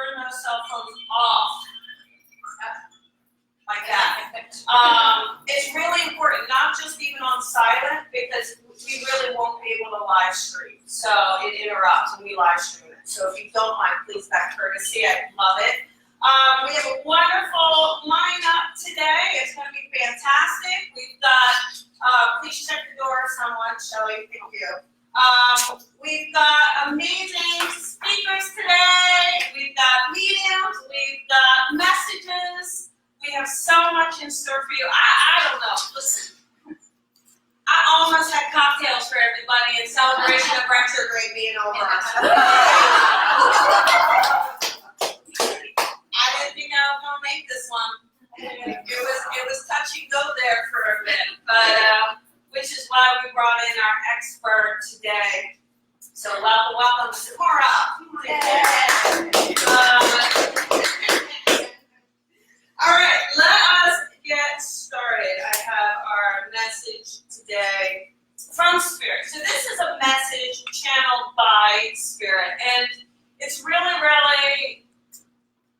turn those cell phones off. Like that. It's really important, not just even on silent, because we really won't be able to live stream. So it interrupts when we live stream it. So if you don't mind, please, that courtesy, I'd love it. We have a wonderful lineup today. It's going to be fantastic. We've got, please check the door, someone, Shelley, thank you. We've got amazing speakers today. We've got mediums. We've got messages. We have so much in store for you. I don't know. Listen, I almost had cocktails for everybody in celebration of retrograde being over. I didn't think I was gonna make this one. It was touch and go there for a bit, but which is why we brought in our expert today. So welcome, Sephora. All right, let us get started. I have our message today from Spirit. So this is a message channeled by Spirit, and it's really,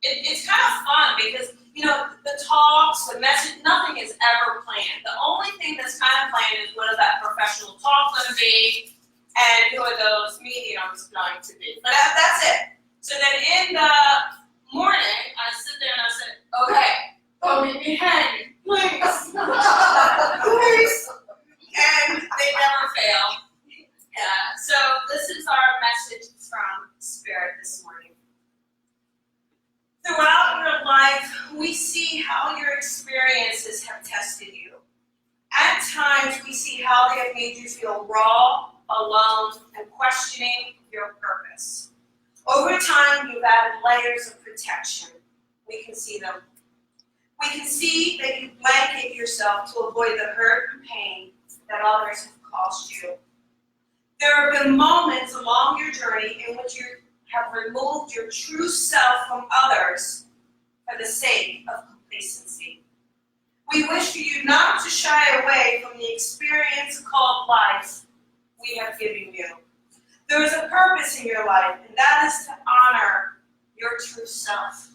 it's kind of fun because, you know, the talks, the message, nothing is ever planned. The only thing that's kind of planned is what is that professional talk going to be, and who are those mediums going to be. But that's it. So then in the morning, I sit there and I said, okay, go meet me hanging, please. Please. And they never fail. Yeah. So this is our message from Spirit this morning. Throughout your life, we see how your experiences have tested you. At times, we see how they have made you feel raw, alone, and questioning your purpose. Over time, you've added layers of protection. We can see them. We can see that you blanket yourself to avoid the hurt and pain that others have caused you. There have been moments along your journey in which you have removed your true self from others for the sake of complacency. We wish for you not to shy away from the experience called life we have given you. There is a purpose in your life, and that is to honor your true self.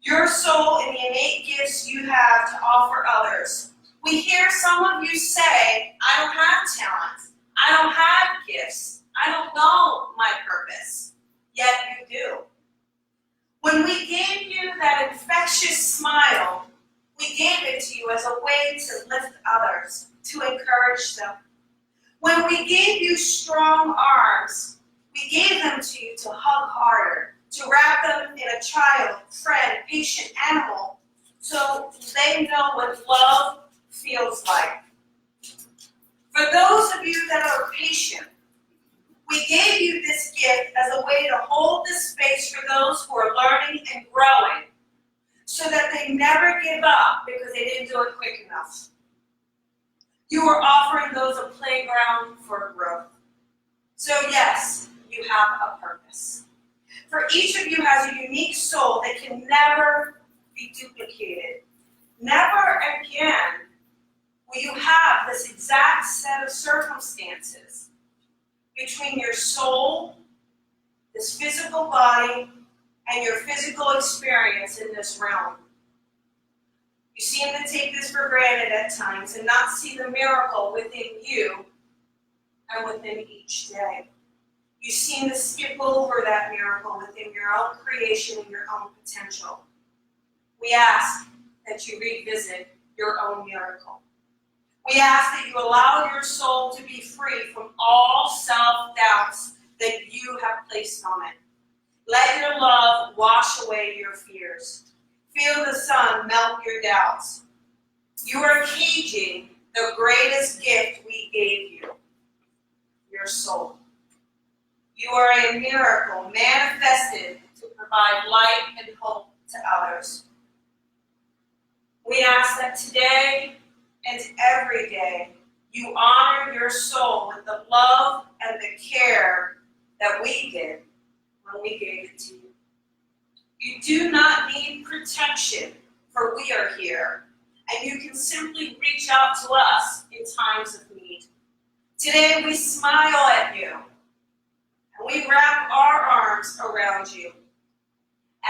Your soul and the innate gifts you have to offer others. We hear some of you say, I don't have talent. I don't have gifts. I don't know my purpose. Yet you do. When we gave you that infectious smile, we gave it to you as a way to lift others, to encourage them. When we gave you strong arms, we gave them to you to hug harder, to wrap them in a child, friend, patient, animal, so they know what love feels like. For those of you that are patient, we gave you this gift as a way to hold this space for those who are learning and growing, so that they never give up because they didn't do it quick enough. You are offering those a playground for growth. So yes, you have a purpose. For each of you has a unique soul that can never be duplicated. Never again will you have this exact set of circumstances between your soul, this physical body, and your physical experience in this realm. You seem to take this for granted at times and not see the miracle within you and within each day. You seem to skip over that miracle within your own creation and your own potential. We ask that you revisit your own miracle. We ask that you allow your soul to be free from all self-doubts that you have placed on it. Let your love wash away your fears. Feel the sun melt your doubts. You are caging the greatest gift we gave you, your soul. You are a miracle manifested to provide light and hope to others. We ask that today and every day you honor your soul with the love and the care that we did when we gave it to you. You do not need protection, for we are here, and you can simply reach out to us in times of need. Today we smile at you, and we wrap our arms around you.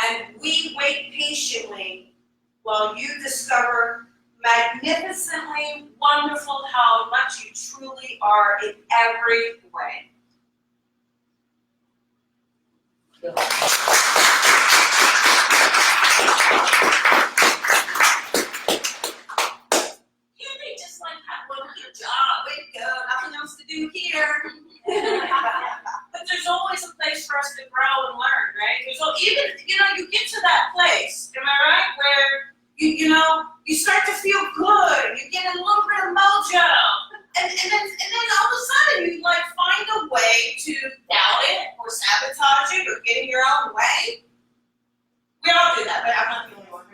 And we wait patiently while you discover magnificently wonderful how much you truly are in every way. You may just like have one good job, way to go, nothing else to do here. But there's always a place for us to grow and learn, right? Even, you get to that place, am I right? Where you start to feel good, you get a little bit of mojo. And then all of a sudden you like find a way to doubt it or sabotage it or get in your own way. We all do that, but I'm not the only one.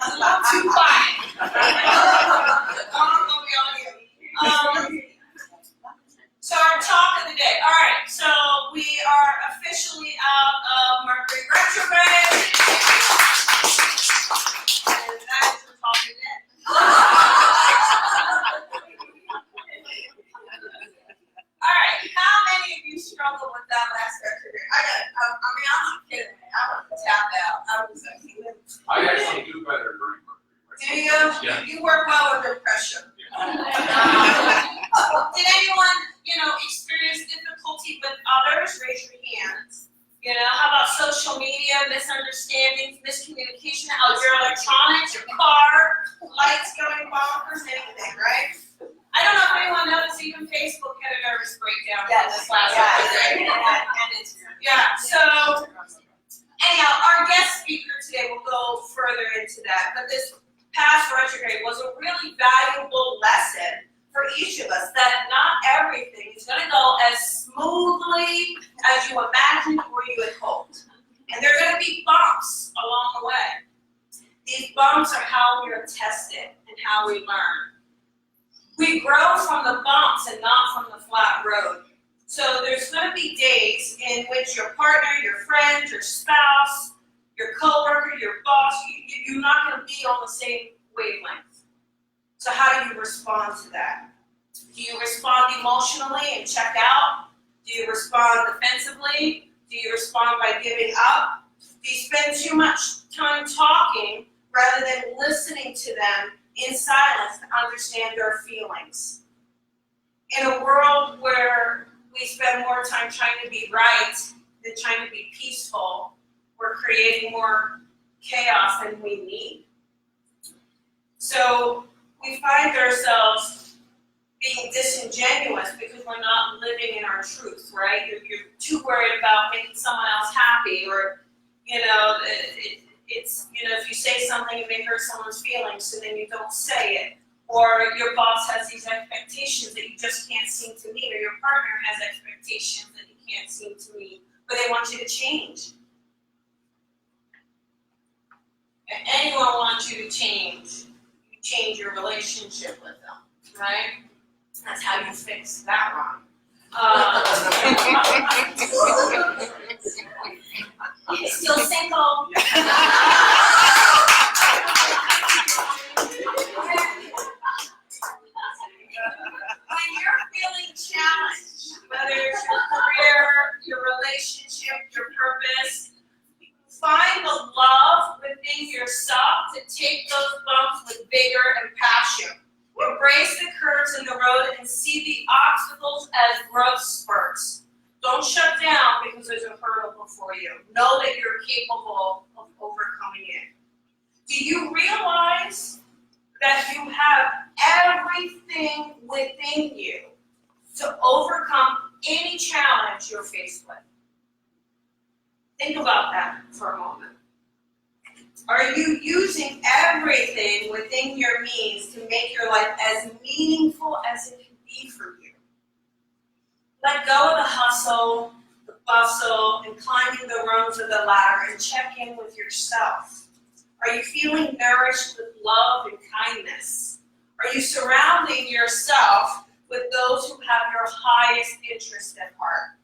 I'm not too quiet. So our talk of the day. All right, so we are officially out of Mercury retrograde. And that is the talk of the day. All right, how many of you struggle with that last retrograde? I'm not kidding. I want to tap out. I actually do better during Mercury. Do you? Yeah. You work well under pressure. Yeah. Did anyone, experience difficulty with others? Raise your hands. How about social media, misunderstandings, miscommunication, how your electronics, your car, lights going bonkers, anything, right? I don't know if anyone noticed, even Facebook had a nervous breakdown this last week. Yeah, so anyhow, our guest speaker today will go further into that, but this past retrograde was a really valuable lesson for each of us, that not everything is going to go as smoothly as you imagined or you had hoped. And there are going to be bumps along the way. These bumps are how we are tested and how we learn. We grow from the bumps and not from the flat road. So there's going to be days in which your partner, your friend, your spouse, your coworker, your boss, you're not going to be on the same wavelength. So how do you respond to that? Do you respond emotionally and check out? Do you respond defensively? Do you respond by giving up? Do you spend too much time talking rather than listening to them in silence to understand their feelings? In a world where we spend more time trying to be right than trying to be peaceful, we're creating more chaos than we need. So we find ourselves being disingenuous because we're not living in our truth, right? You're too worried about making someone else happy, or it's if you say something, it may hurt someone's feelings, so then you don't say it. Or your boss has these expectations that you just can't seem to meet, or your partner has expectations that you can't seem to meet, but they want you to change. If anyone wants you to change, you change your relationship with them, right? That's how you fix that wrong. Still single. When you're feeling challenged, whether it's your career, your relationship, your purpose, find the love within yourself to take those bumps with vigor and passion. Embrace the curves in the road and see the obstacles as growth spurts. Don't shut down because there's a hurdle before you. Know that you're capable of overcoming it. Do you realize that you have everything within you to overcome any challenge you're faced with? Think about that for a moment. Are you using everything within your means to make your life as meaningful as it can be for you? Let go of the hustle, the bustle, and climbing the rungs of the ladder, and check in with yourself. Are you feeling nourished with love and kindness? Are you surrounding yourself with those who have your highest interest at heart?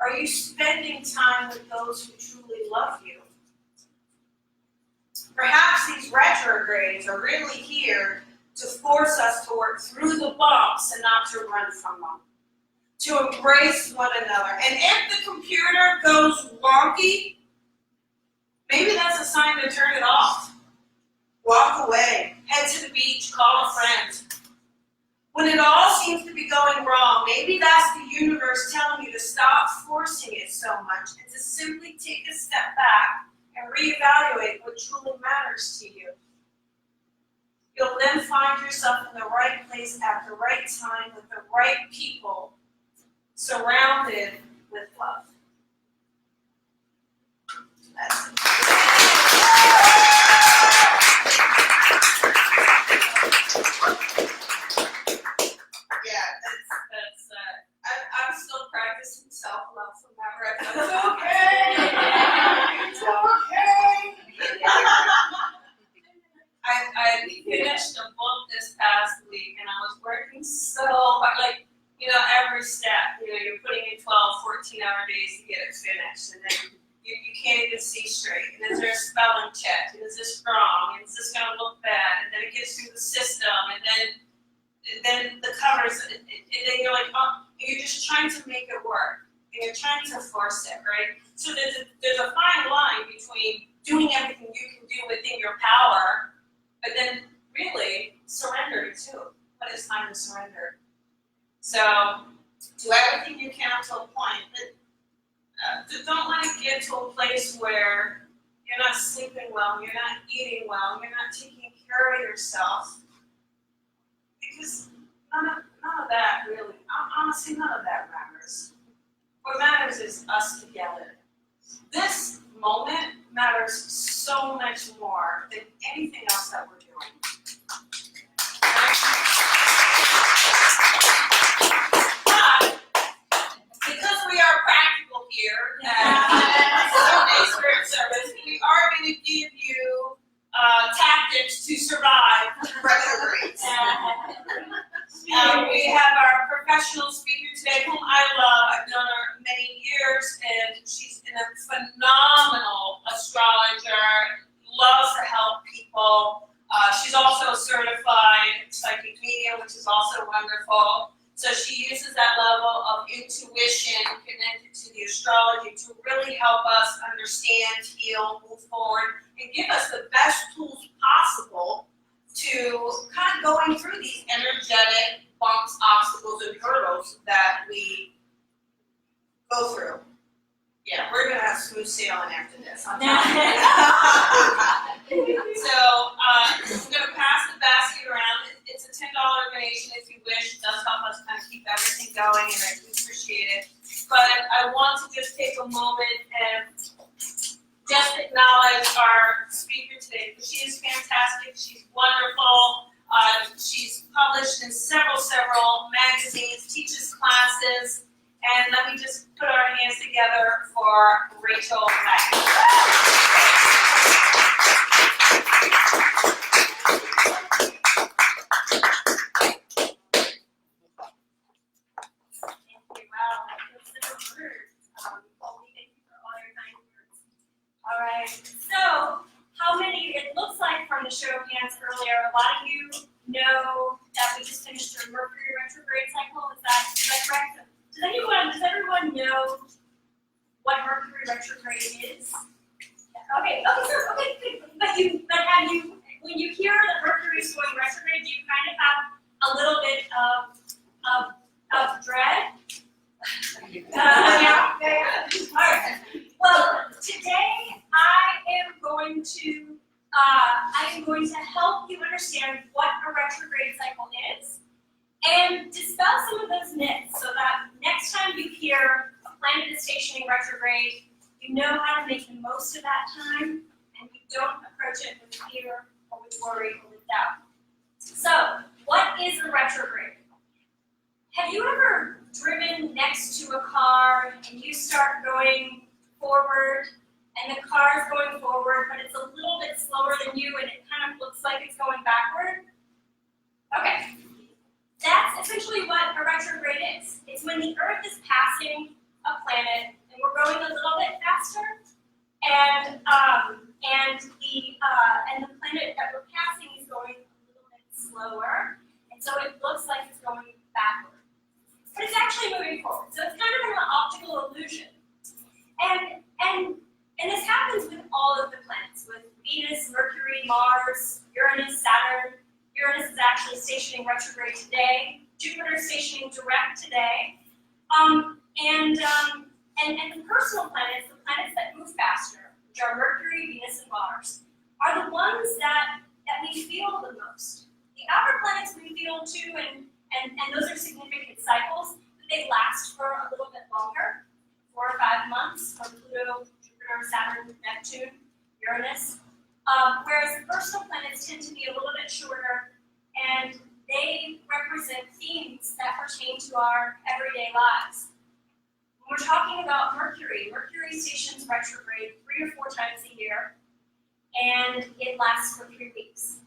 Are you spending time with those who truly love you? Perhaps these retrogrades are really here to force us to work through the bumps and not to run from them. to embrace one another. And if the computer goes wonky, maybe that's a sign to turn it off. Walk away, head to the beach, call a friend. When it all seems to be going wrong, maybe that's the universe telling you to stop forcing it so much and to simply take a step back and reevaluate what truly matters to you. You'll then find yourself in the right place at the right time with the right people, surrounded with love. That's it. I'm still practicing self-love from that record. It's okay. It's okay. I finished a book this past week, and I was working so hard, like, every step, you're putting in 12, 14-hour days to get it finished, and then you can't even see straight. And is there a spelling check? And is this wrong? And is this going to look bad? And then it gets through the system, and then the covers, and then you're like, oh, you're just trying to make it work, and you're trying to force it, right? So there's a fine line between doing everything you can do within your power, but then really surrendering too. When it's time to surrender. So do everything you can to a point, but don't let it get to a place where you're not sleeping well, you're not eating well, you're not taking care of yourself. Because none of that really, honestly, none of that matters. What matters is us together. This moment matters so much more than anything else that we're doing. But because we are practical here at Sunday Spirit Service, we are going to give you tactics to survive retrogrades. We have our professional speaker today, whom I love. I've known her many years, and she's a phenomenal astrologer, loves to help people. She's also a certified psychic medium, which is also wonderful. So she uses that level of intuition connected to the astrology to really help us understand, heal, move forward, and give us the best tools possible to kind of going through these energetic bumps, obstacles, and hurdles that we go through. Yeah, we're going to have smooth sailing after this. I'm telling you. So I'm going to pass the basket around. It's a $10 donation if you wish. It does help us kind of keep everything going, and I do appreciate it. But I want to just take a moment and just acknowledge our speaker today, because she is fantastic. She's wonderful. She's published in several magazines, teaches classes, and let me just put our hands together for Rachel Lang. All right, so how many, it looks like from the show of hands earlier, a lot of you know that we just finished our Mercury retrograde cycle. Is that correct? Does everyone know what Mercury retrograde is? Okay, good. But have you, when you hear that Mercury is going retrograde, do you kind of have a little bit of dread? Yeah. All right. Well, today I am going to help you understand what a retrograde cycle is and dispel some of those myths so that next time you hear a planet is stationing retrograde, you know how to make the most of that time and you don't approach it with fear or with worry or with doubt. So, what is a retrograde? Have you ever driven next to a car and you start going forward and the car is going forward but it's a little bit slower than you and it kind of looks like it's going backward? Okay, that's essentially what a retrograde is. It's when the Earth is passing a planet and we're going a little bit faster and the planet that we're passing is going a little bit slower, and so it looks like it's going backward. But it's actually moving forward. is stationing retrograde today. Jupiter is stationing direct today. And the personal planets, the planets that move faster, which are Mercury, Venus, and Mars, are the ones that we feel the most. The outer planets we feel too, and those are significant cycles, but they last for a little bit longer, 4 or 5 months, from Pluto, Jupiter, Saturn, Neptune, Uranus. Whereas the personal planets tend to be a little bit shorter, and they represent themes that pertain to our everyday lives. When we're talking about Mercury, Mercury stations retrograde 3 or 4 times a year, and it lasts for 3 weeks.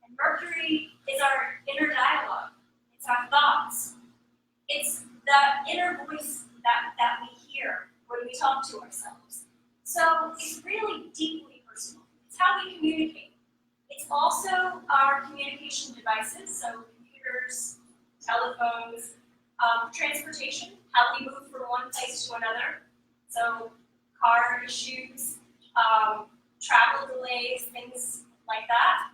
And Mercury is our inner dialogue. It's our thoughts. It's the inner voice that we hear when we talk to ourselves. So it's really deeply personal. It's how we communicate. It's also our communication devices, so computers, telephones, transportation, how we move from one place to another. So car issues, travel delays, things like that.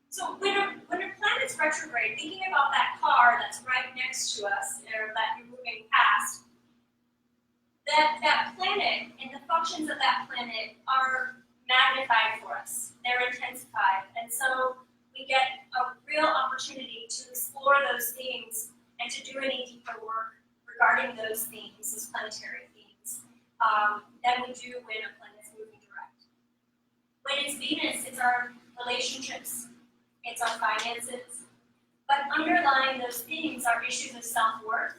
So when a planet's retrograde, thinking about that car that's right next to us, or that you're moving past, that planet and the functions of that planet are magnified for us. They're intensified. And so we get a real opportunity to explore those themes and to do any deeper work regarding those themes, those planetary themes, than we do when a planet's moving direct. When it's Venus, it's our relationships, it's our finances, but underlying those themes are issues of self-worth,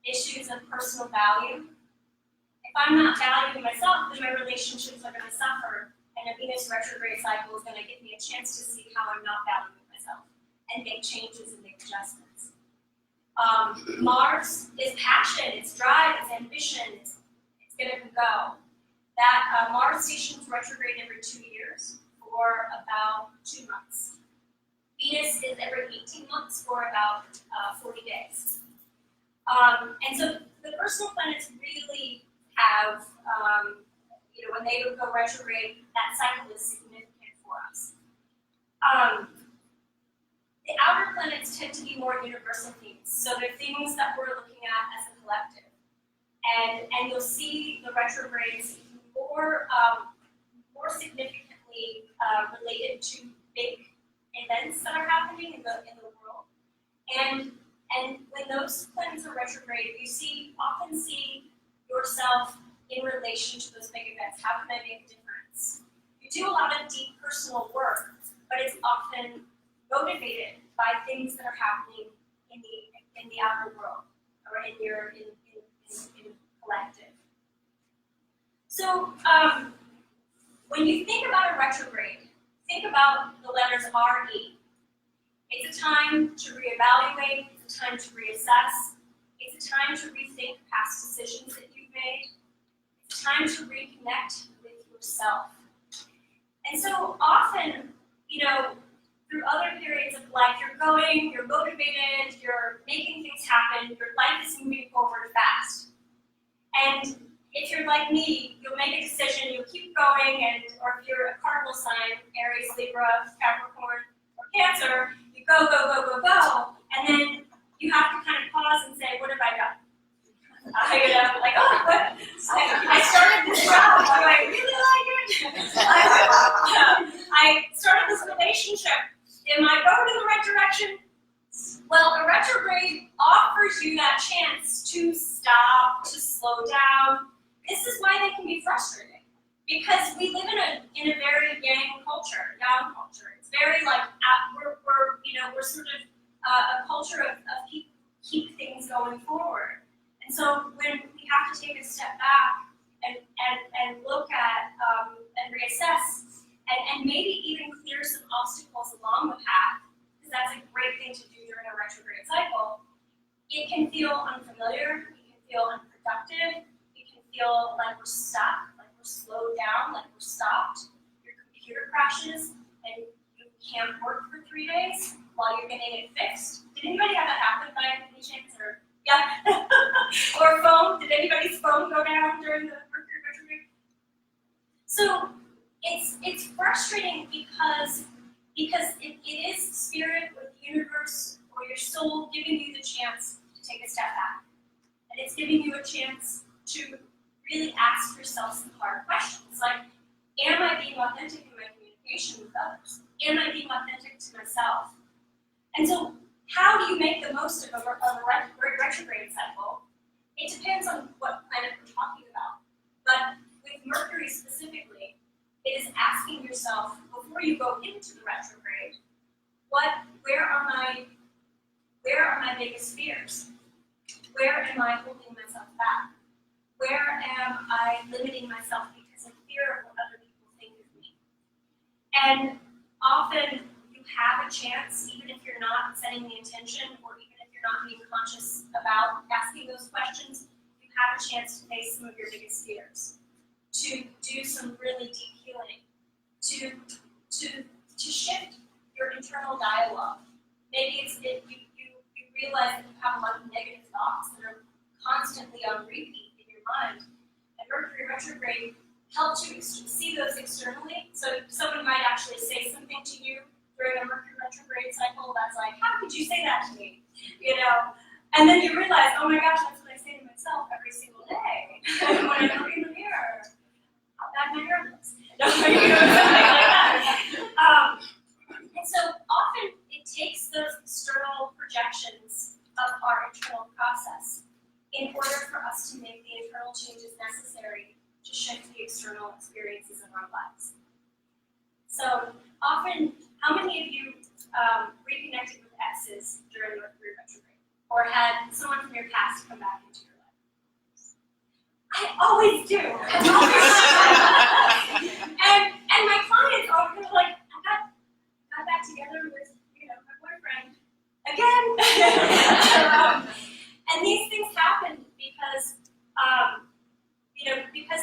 issues of personal value. If I'm not valuing myself, then my relationships are going to suffer, and a Venus retrograde cycle is going to give me a chance to see how I'm not valuing myself and make changes and make adjustments. Mars is passion, it's drive, it's ambition, it's going to go. That Mars stations retrograde every 2 years for about 2 months. Venus is every 18 months for about 40 days. And so the personal planets really have, when they go retrograde, that cycle is significant for us. The outer planets tend to be more universal themes. So they're things that we're looking at as a collective. And you'll see the retrogrades more significantly related to big events that are happening in the world. And when those planets are retrograde, you often see yourself in relation to those big events. How can I make a difference? You do a lot of deep personal work, but it's often motivated by things that are happening in the outer world or in collective. So when you think about a retrograde, think about the letters R-E. It's a time to reevaluate, it's a time to reassess, it's a time to rethink past decisions that you've made, it's a time to reconnect with yourself. And so often, through other periods of life, you're motivated, you're making things happen, your life is moving forward fast. And if you're like me, you'll make a decision, you'll keep going, or if you're a cardinal sign, Aries, Libra, Capricorn, or Cancer, you go, and then you have to kind of pause and say, what have I done? I started this job, do I really like it? I started this relationship, am I going in the right direction? Well, a retrograde offers you that chance to stop, to slow down. This is why they can be frustrating, because we live in a very young culture. It's very we're sort of a culture of keep things going forward. And so when we have to take a step back and look at and reassess and maybe even clear some obstacles along the path, because that's a great thing to do during a retrograde cycle, it can feel unfamiliar, it can feel unproductive, feel like we're stuck, like we're slowed down, like we're stopped. Your computer crashes and you can't work for 3 days while you're getting it fixed. Did anybody have that happen by any chance? Or Yeah. Or phone. Did anybody's phone go down during the Mercury retrograde? So it's frustrating because it is spirit or the universe or your soul giving you the chance to take a step back. And it's giving you a chance to really ask yourself some hard questions like, am I being authentic in my communication with others? Am I being authentic to myself? And so how do you make the most of a retrograde cycle? It depends on what planet we're talking about. But with Mercury specifically, it is asking yourself, before you go into the retrograde, where are my biggest fears? Where am I holding myself back? Where am I limiting myself because of fear of what other people think of me? And often you have a chance, even if you're not setting the intention or even if you're not being conscious about asking those questions, you have a chance to face some of your biggest fears, to do some really deep healing, to shift your internal dialogue. Maybe you realize that you have a lot of negative thoughts that are constantly on repeat in your mind. And Mercury retrograde helps you see those externally. So someone might actually say something to you during a Mercury retrograde cycle that's like, how could you say that to me? You know? And then you realize, oh my gosh, that's what I say to myself every single day. When I look in the mirror, how bad my hair looks. No, you know, something like that. And so often it takes those external projections of our internal process in order for us to make the internal changes necessary to shift the external experiences in our lives. So often, how many of you reconnected with exes during Mercury retrograde? Or had someone from your past come back into your life? I always do. And my clients are kind of like, I got back together with, my boyfriend again. And these things happen because, because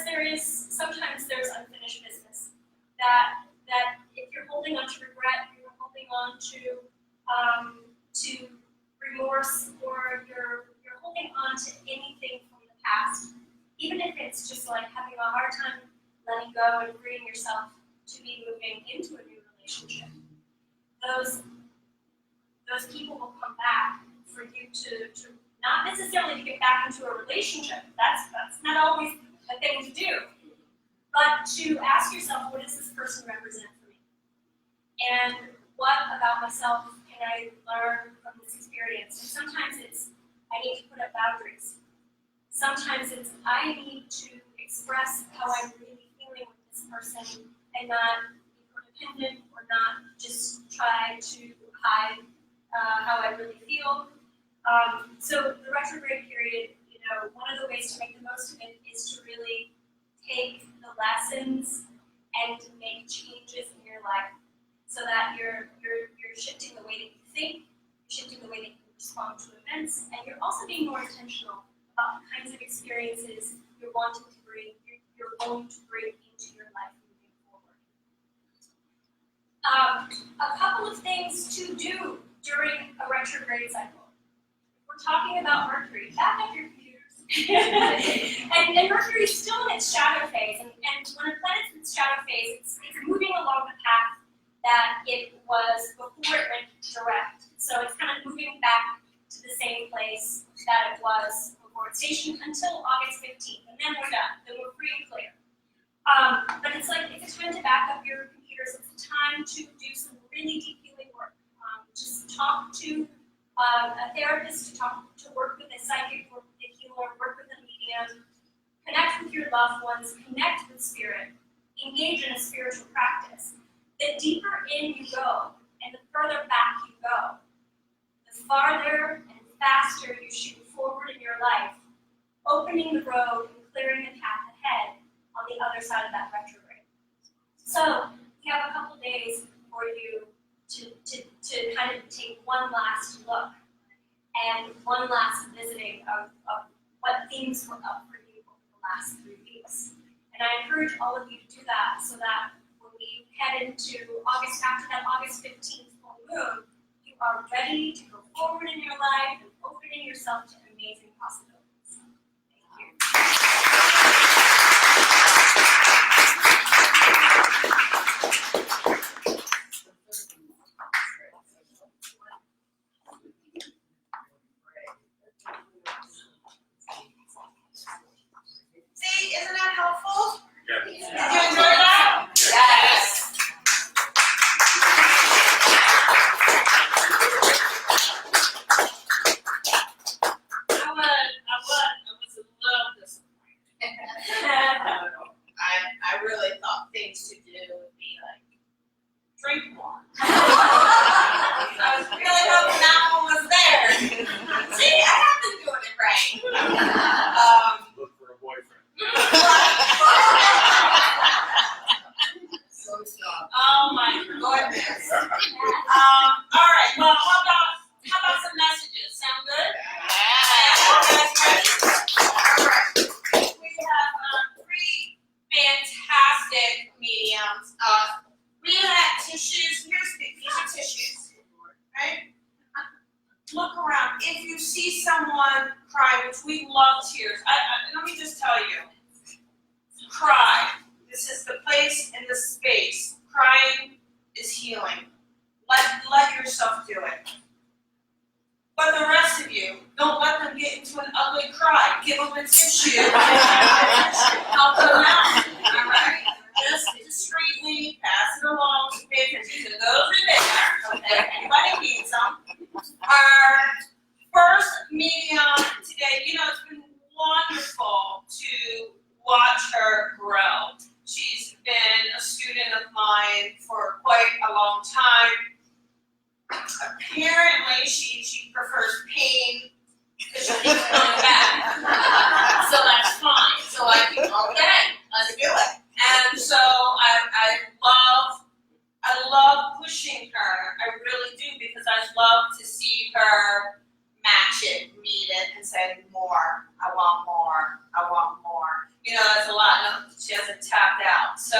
sometimes there's unfinished business. That if you're holding on to regret, you're holding on to remorse, or you're holding on to anything from the past, even if it's just like having a hard time letting go and freeing yourself to be moving into a new relationship. Those people will come back for you to not necessarily to get back into a relationship. That's not always a thing to do. But to ask yourself, what does this person represent for me? And what about myself can I learn from this experience? And sometimes it's, I need to put up boundaries. Sometimes it's, I need to express how I'm really feeling with this person and not be codependent or not just try to hide how I really feel. So the retrograde period, one of the ways to make the most of it is to really take the lessons and to make changes in your life so that you're shifting the way that you think, you're shifting the way that you respond to events, and you're also being more intentional about the kinds of experiences you're wanting to bring, you're going to bring into your life moving forward. A couple of things to do during a retrograde cycle. We're talking about Mercury. Back up your computers. and Mercury is still in its shadow phase, and when a planet's in its shadow phase, it's moving along the path that it was before it went direct. So it's kind of moving back to the same place that it was before it stationed until August 15th, and then we're done. Then we're free and clear. But it's like, it's a time to back up your computers. It's a time to do some really deep healing work. Just talk to a therapist, to work with a psychic, work with a healer, work with a medium, connect with your loved ones, connect with spirit, engage in a spiritual practice. The deeper in you go, and the further back you go, the farther and faster you shoot forward in your life, opening the road and clearing the path ahead on the other side of that retrograde. So you have a couple days for you to kind of take one last look and one last visiting of what things were up for you over the last 3 weeks. And I encourage all of you to do that so that when we head into August, after that August 15th full moon, you are ready to go forward in your life and opening yourself to amazing amazing possibilities. Thank you. See, isn't that helpful? Yeah. Did you enjoy that? Yes. I was a little disappointed. I really thought things to do would be like drink more. I was really hoping that one was there. See, I have been doing it right. Look for a boyfriend. Oh my goodness. All right. Well, how about some messages? Sound good? All right. We have three fantastic mediums. We have tissues. These are tissues, right? Look around. If you see someone crying, which we love tears, let me just tell you, cry. This is the place and the space. Crying is healing. Let yourself do it. But the rest of you, don't let them get into an ugly cry. Give them a tissue. Help them out. All right? Just discreetly pass it along to pay attention to those in there. Okay? Anybody needs them. Our first medium today, it's been wonderful to watch her grow. She's been a student of mine for quite a long time. Apparently, she prefers pain because she keeps going back. So that's fine. So I think, okay, let's do it. And so I love pushing her. I really do, because I love to see her match it, meet it, and say more. I want more. I want more. That's a lot. No, she hasn't tapped out. So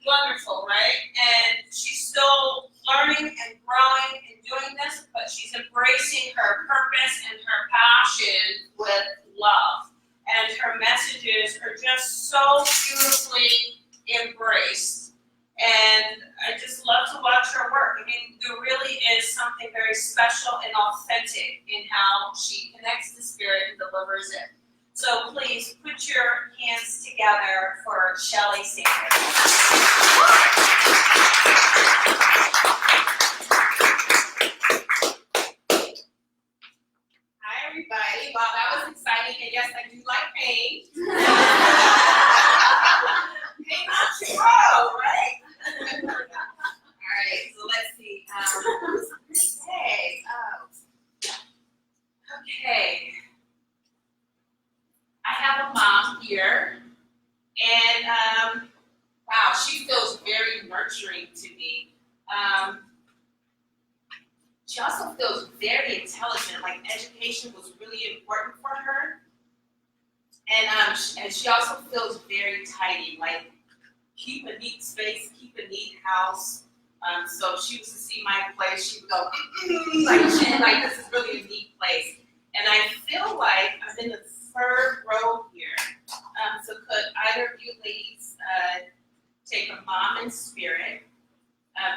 wonderful, right? And she's still learning and growing and doing this, but she's embracing her purpose and her passion with love. And her messages are just so beautifully embraced. And I just love to watch her work. I mean, there really is something very special and authentic in how she connects the spirit and delivers it. So please put your hands together for Shelley Sanders. Hi everybody. Wow, that was exciting. And yes, I do like pain. Pain helps you grow, right? All right, so let's see. Okay. I have a mom here, and wow, she feels very nurturing to me. She also feels very intelligent, like education was really important for her. And she also feels very tidy, like keep a neat space, keep a neat house. So if she was to see my place, she would go, like this is really a neat place. And I feel like I'm in the third row here. So could either of you ladies take a mom in spirit,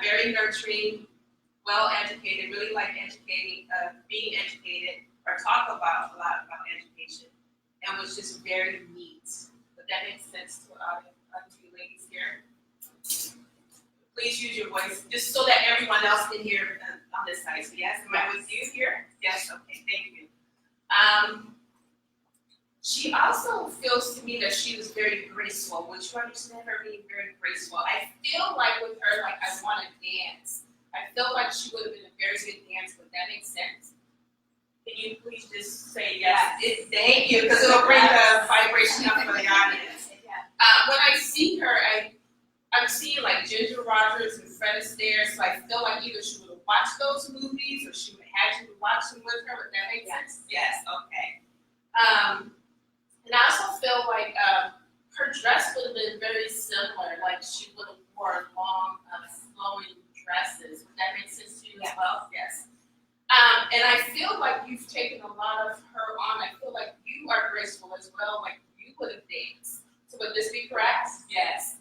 very nurturing, well educated, really like educating, being educated, or talk about a lot about education, and was just very neat. Would that make sense to you ladies here? Please use your voice, just so that everyone else can hear on this side. So yes, am I with you here? Yes, okay, thank you. She also feels to me that she was very graceful. Would you understand her being very graceful? I feel like with her, like I want to dance. I feel like she would have been a very good dancer. Would that make sense? Can you please just say yes? Thank you, because it'll bring the vibration up for the audience. When I see her, I'm seeing like Ginger Rogers and Fred Astaire, so I feel like either she would have watched those movies or she would have had you to watch them with her. Would that make sense? Yes, okay. And I also feel like her dress would have been very similar, like she would have worn long, flowing dresses. Would that make sense to you as well? Yes. And I feel like you've taken a lot of her on. I feel like you are graceful as well, like you would have danced. So would this be correct? Yes.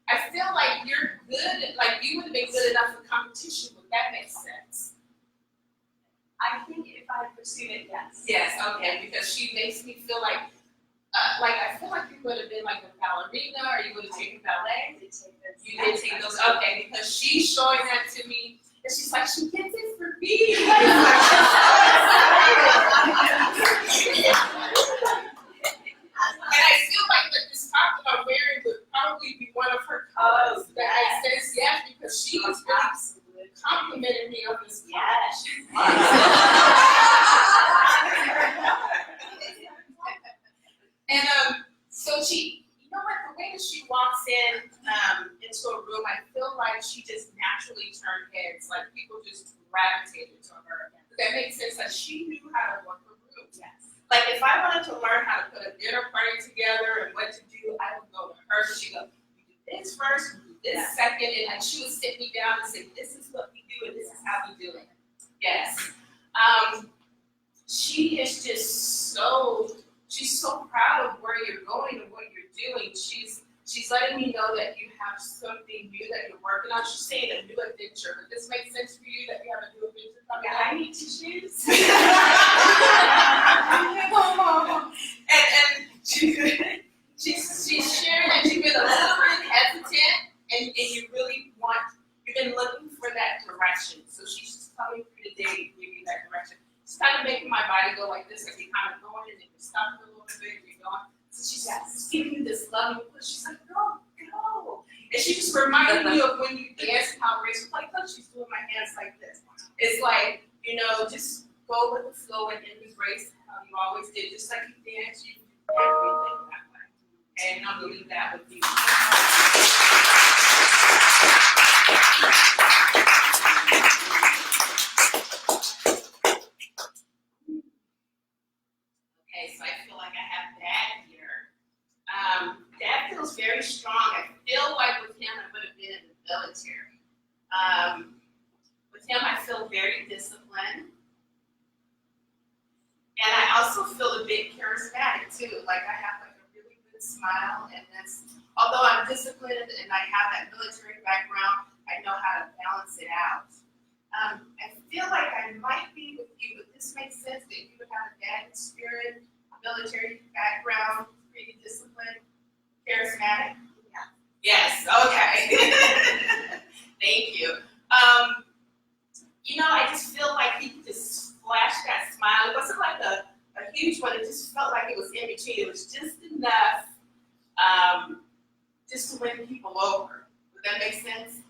I feel like you're good, like you would have been good enough for competition. Would that make sense? I think if I pursued it, yes. Yes, okay, because she makes me feel like I feel like you would have been like a ballerina or you would have taken ballet. You did take those, okay, because she's showing that to me. And she's like, she gets it for me. And I feel like that this top that I'm wearing would probably be one of her colors that says yes, because she was really complimenting me on this. Yes. And so she, you know what, the way that she walks in into a room, I feel like she just naturally turned heads, like people just gravitated to her. Does that make sense? Like she knew how to work a room. Yes. Like if I wanted to learn how to put a dinner party together and what to do, I would go to her. She goes, you do this first, you do this second, and like she would sit me down and say, this is what we do and this is how we do it. Yes. She is just she's so proud of where you're going and what you're doing. She's letting me know that you have something new that you're working on. She's saying a new adventure. But this makes sense for you that you have a new adventure coming up? I need to choose. And she's sharing that you've been a little bit hesitant and you really you've been looking for that direction. So she's just coming through today to give you that direction. It's kind of making my body go like this, like you're kind of going and then you're stopping a little bit, you're going. So she's just giving you this loving push. She's like, go. And she just reminded me of when you dance and how graceful, like, look, she's doing my hands like this. It's like, just go with the flow and embrace how you always did. Just like you dance, you do everything that way. And I'm going to leave that with you. Okay, so I feel like I have Dad here. Dad feels very strong. I feel like with him I would have been in the military. With him I feel very disciplined. And I also feel a bit charismatic too. Like I have like a really good smile, and although I'm disciplined and I have that military background, I know how to balance it out. I feel like I might be with you, but this makes sense that you would have a dad spirit, military background, pretty disciplined, charismatic. Yeah. Yes. Okay. Thank you. I just feel like he just flashed that smile. It wasn't like a huge one. It just felt like it was in between. It was just enough, just to win people over. Would that make sense?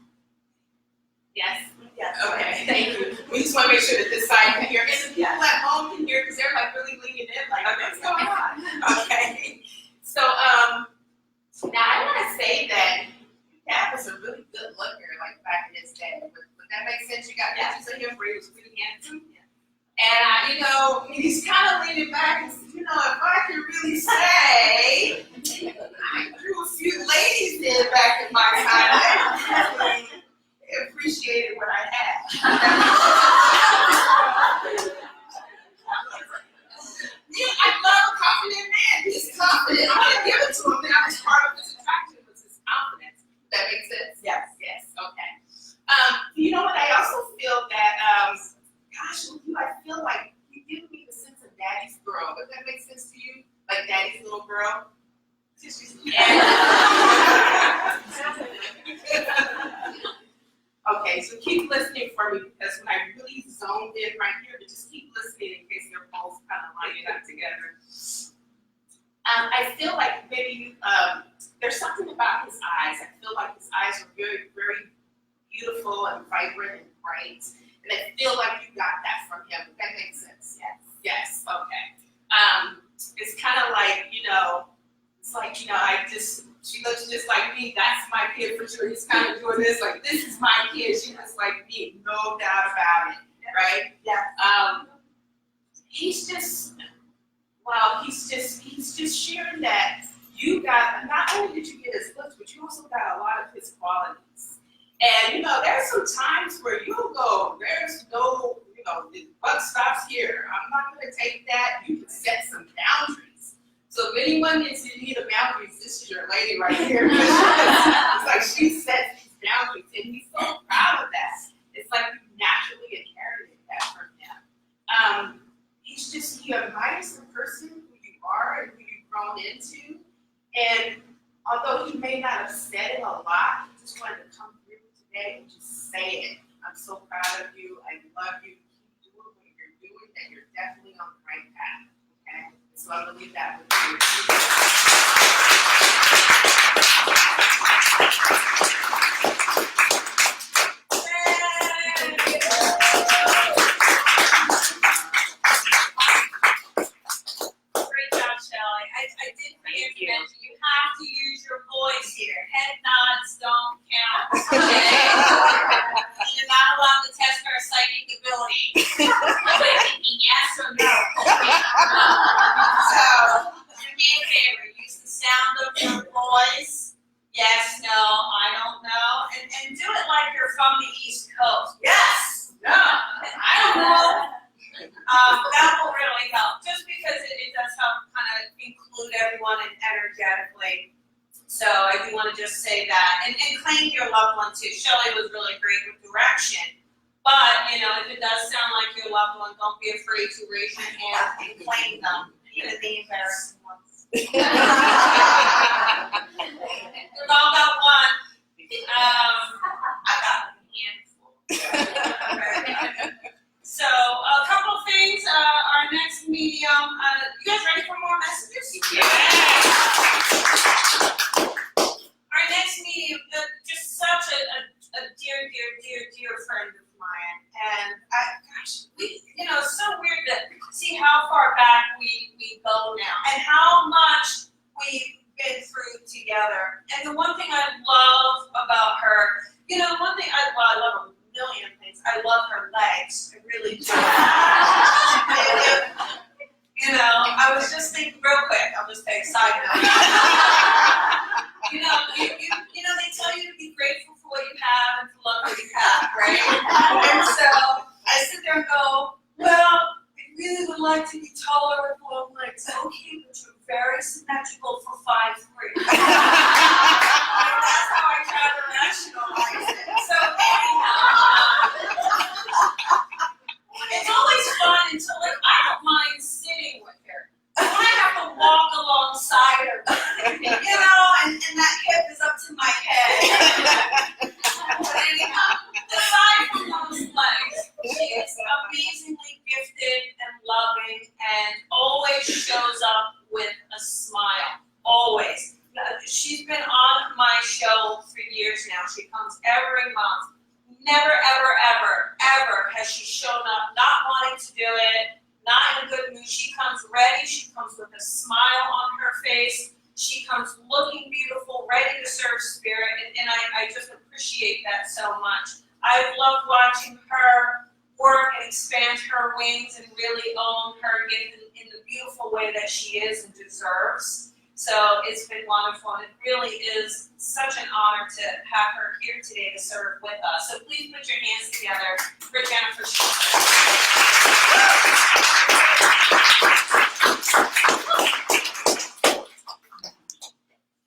Yes? Yes. Okay, thank you. We just want to make sure that this side can hear, and the people at home can hear, because they're like really leaning in, like, what's going on? Okay. So, now I want to say that Dad was a really good looker, like back in his day. Would that make sense? You got pictures of him where he was pretty handsome? Yeah. And, he's kind of leaning back and says, if I can really say, I drew a few ladies in back in my time. I appreciated what I had. I love a confident man. He's confident. I'm going to give it to him now. It's part of his attraction was his confidence. That makes sense? Yes. Yes. Okay. What? I also feel that, with you, I feel like you give me the sense of daddy's girl. Does that make sense to you? Like daddy's little girl? Okay, so keep listening for me, because when I really zoned in right here, but just keep listening in case they're both kind of lining up together. I feel like maybe there's something about his eyes. I feel like his eyes are very, very beautiful and vibrant and bright. And I feel like you got that from him. Does that make sense? Yes. Yes, okay. It's kind of like, it's like, she looks just like me. That's my kid for sure. He's kind of doing this, like, this is my kid. She looks like me, no doubt about it, right? Yeah. He's just sharing that you got, not only did you get his looks, but you also got a lot of his qualities. And, there's some times where you'll go, there's no the buck stops here. I'm not gonna take that. You can set some boundaries. So if anyone needs to need a boundaries, this is your lady right here. It's like she sets these boundaries, and he's so proud of that. It's like you naturally inherited that from him. He admires the person who you are and who you've grown into. And although he may not have said it a lot, he just wanted to come through today and just say it. I'm so proud of you. I love you. Keep doing what you're doing, and you're definitely on the right path. Okay? So I'm going to leave that with Great job, Shelley. I did forget to mention, you have to use your voice here. Head nods don't count. You're not allowed to test our psychic ability. By thinking yes or no. So, do me a favor, use the sound of your voice. Yes, no, I don't know. And do it like you're from the East Coast. Yes, no, I don't know. That will really help, just because it does help kind of include everyone energetically. So I do want to just say that, and claim your loved one too. Shelley was really great with direction, but if it does sound like your loved one, don't be afraid to raise your hand and claim them, even the embarrassing ones. We've all got one. I got a handful. So a couple things. Our next medium. You guys ready for more messages? Yeah. Our next medium, just such a dear friend of mine, and it's so weird to see how far back we go now, and how much we've been through together. And the one thing I love about her, I love a million things. I love her legs. I really do. I was just thinking real quick. I'll just take a side note. They tell you to be grateful for what you have and to love what you have, right? And so I sit there and go, well, I really would like to be taller with long legs. Okay, but you're very symmetrical for 5'3". That's how I try to rationalize it. So anyhow, it's always fun until I don't mind sitting with her. When I have to walk alongside her, and that hip is up to my head. But anyhow, aside from those legs, she is amazingly gifted and loving, and always shows up with a smile. Always. She's been on my show for years now. She comes every month. Never, ever has she shown up not wanting to do it, not in a good mood. She comes ready. She comes with a smile on her face. She comes looking beautiful, ready to serve spirit, and I just appreciate that so much. I've loved watching her work and expand her wings and really own her gift in the beautiful way that she is and deserves. So it's been wonderful, and it really is such an honor to have her here today to serve with us. So please put your hands together for Jennifer Shaffer.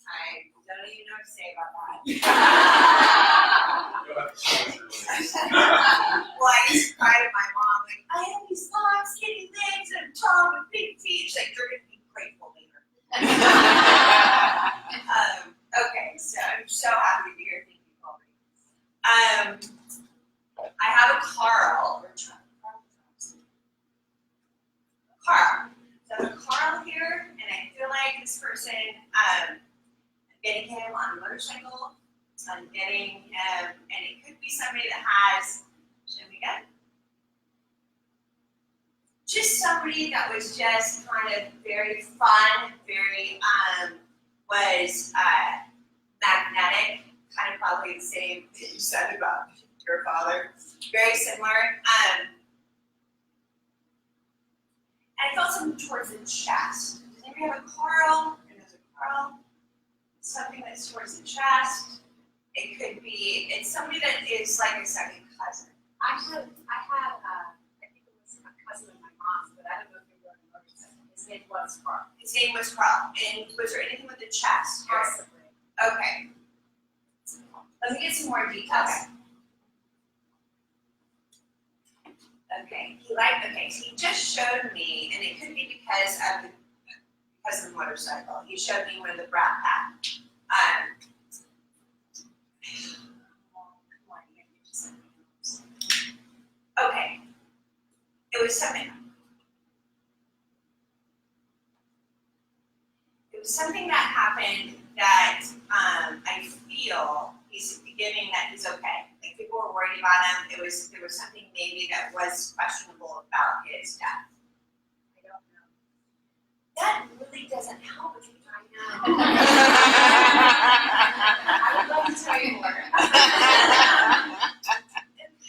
I don't even know what to say about that. Well, I used to cry to my mom, like, I have these long, skinny legs and I'm tall with big feet. She's like, you're going to be grateful later. Okay, so I'm so happy to be here. Thank you, Colby. I have a Carl. Carl. So I have a Carl here, and I feel like this person, I'm getting him on a motorcycle. I'm getting him, and it could be somebody that has, should we get? Just somebody that was just kind of very fun, very, was magnetic, kind of probably the same that you said about your father. Very similar. And I felt something towards the chest. Does anybody have a Carl? And there's a Carl. Something that's towards the chest. It could be, it's somebody that is like a second cousin. I have a His name was Carl. His name was Carl. And was there anything with the chest? Possibly. Okay. Let me get some more details. Okay, he just showed me, and it could be because of the motorcycle. He showed me one of the Brat Pack. Okay, it was something. It was something that happened that I feel he's giving that he's okay. Like people were worried about him. There was something maybe that was questionable about his death. I don't know. That really doesn't help if you find out. I would love to tell you more.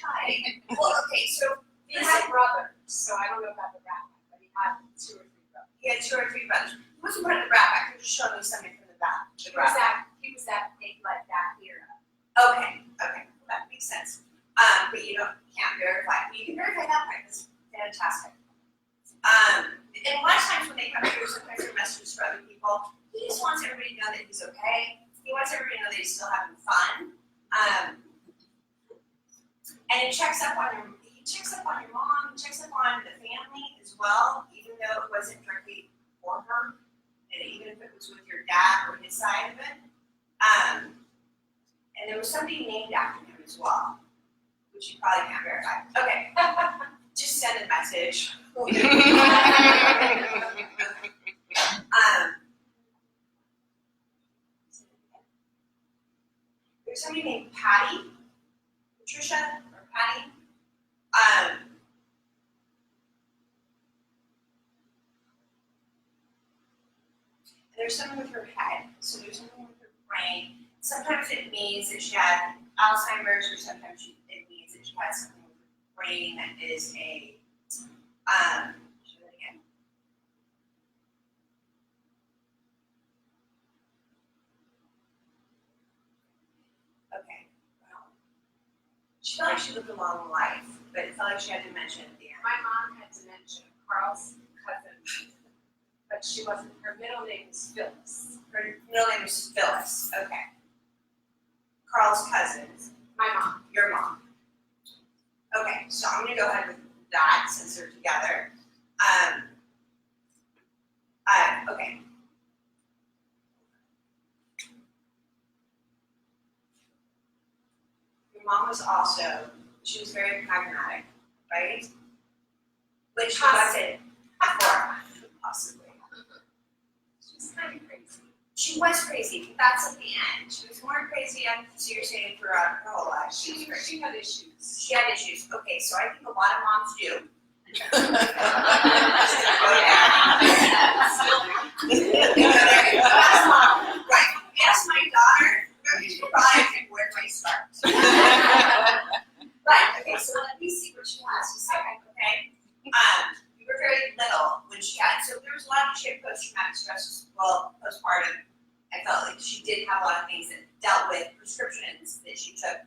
Okay. Well, okay, so He had brothers, so I don't know about the Brat Pack, but he had 2 or 3 brothers. he had 2 or 3 brothers. He wasn't part of the Brat Pack. He was showing me something from the back. The Brat Pack. He was that big like that era. Okay, that makes sense. But you can't verify. You can verify that part. That's fantastic. And a lot of times when they come through, sometimes they're messages for other people. He just wants everybody to know that he's okay. He wants everybody to know that he's still having fun. And he checks up on your mom. He checks up on the family as well, even though it wasn't directly for her, and even if it was with your dad or his side of it. And there was somebody named after him as well, which you probably can't verify. Okay, just send a message. There's somebody named Patty, Patricia or Patty. And there's something with her head, so there's something with her brain. Sometimes it means that she had Alzheimer's, or sometimes it means that she had something with her brain that is a, show that again. Okay, well, she felt like she lived a long life, but it felt like she had dementia at the end. My mom had dementia, Carl's cousin, but she wasn't, her middle name was Phyllis. Her middle name was Phyllis, okay. Carl's cousin, My mom. your mom. Okay, so I'm gonna go ahead with that since they're together. Okay. Your mom was also, she was very pragmatic, right? Which wasn't before, possibly. She was kind of crazy. She was crazy, but that's at the end. She was more crazy, so you're saying throughout her whole life. She was crazy. She had issues. She had issues. Okay, so I think a lot of moms do. Right. Ask my daughter. She probably think where do I start? But okay, so let me see what she has to say. Okay. You were very little when she had, so there was a lot of she had post-traumatic stress. Well, postpartum. I felt like she did have a lot of things that dealt with prescriptions that she took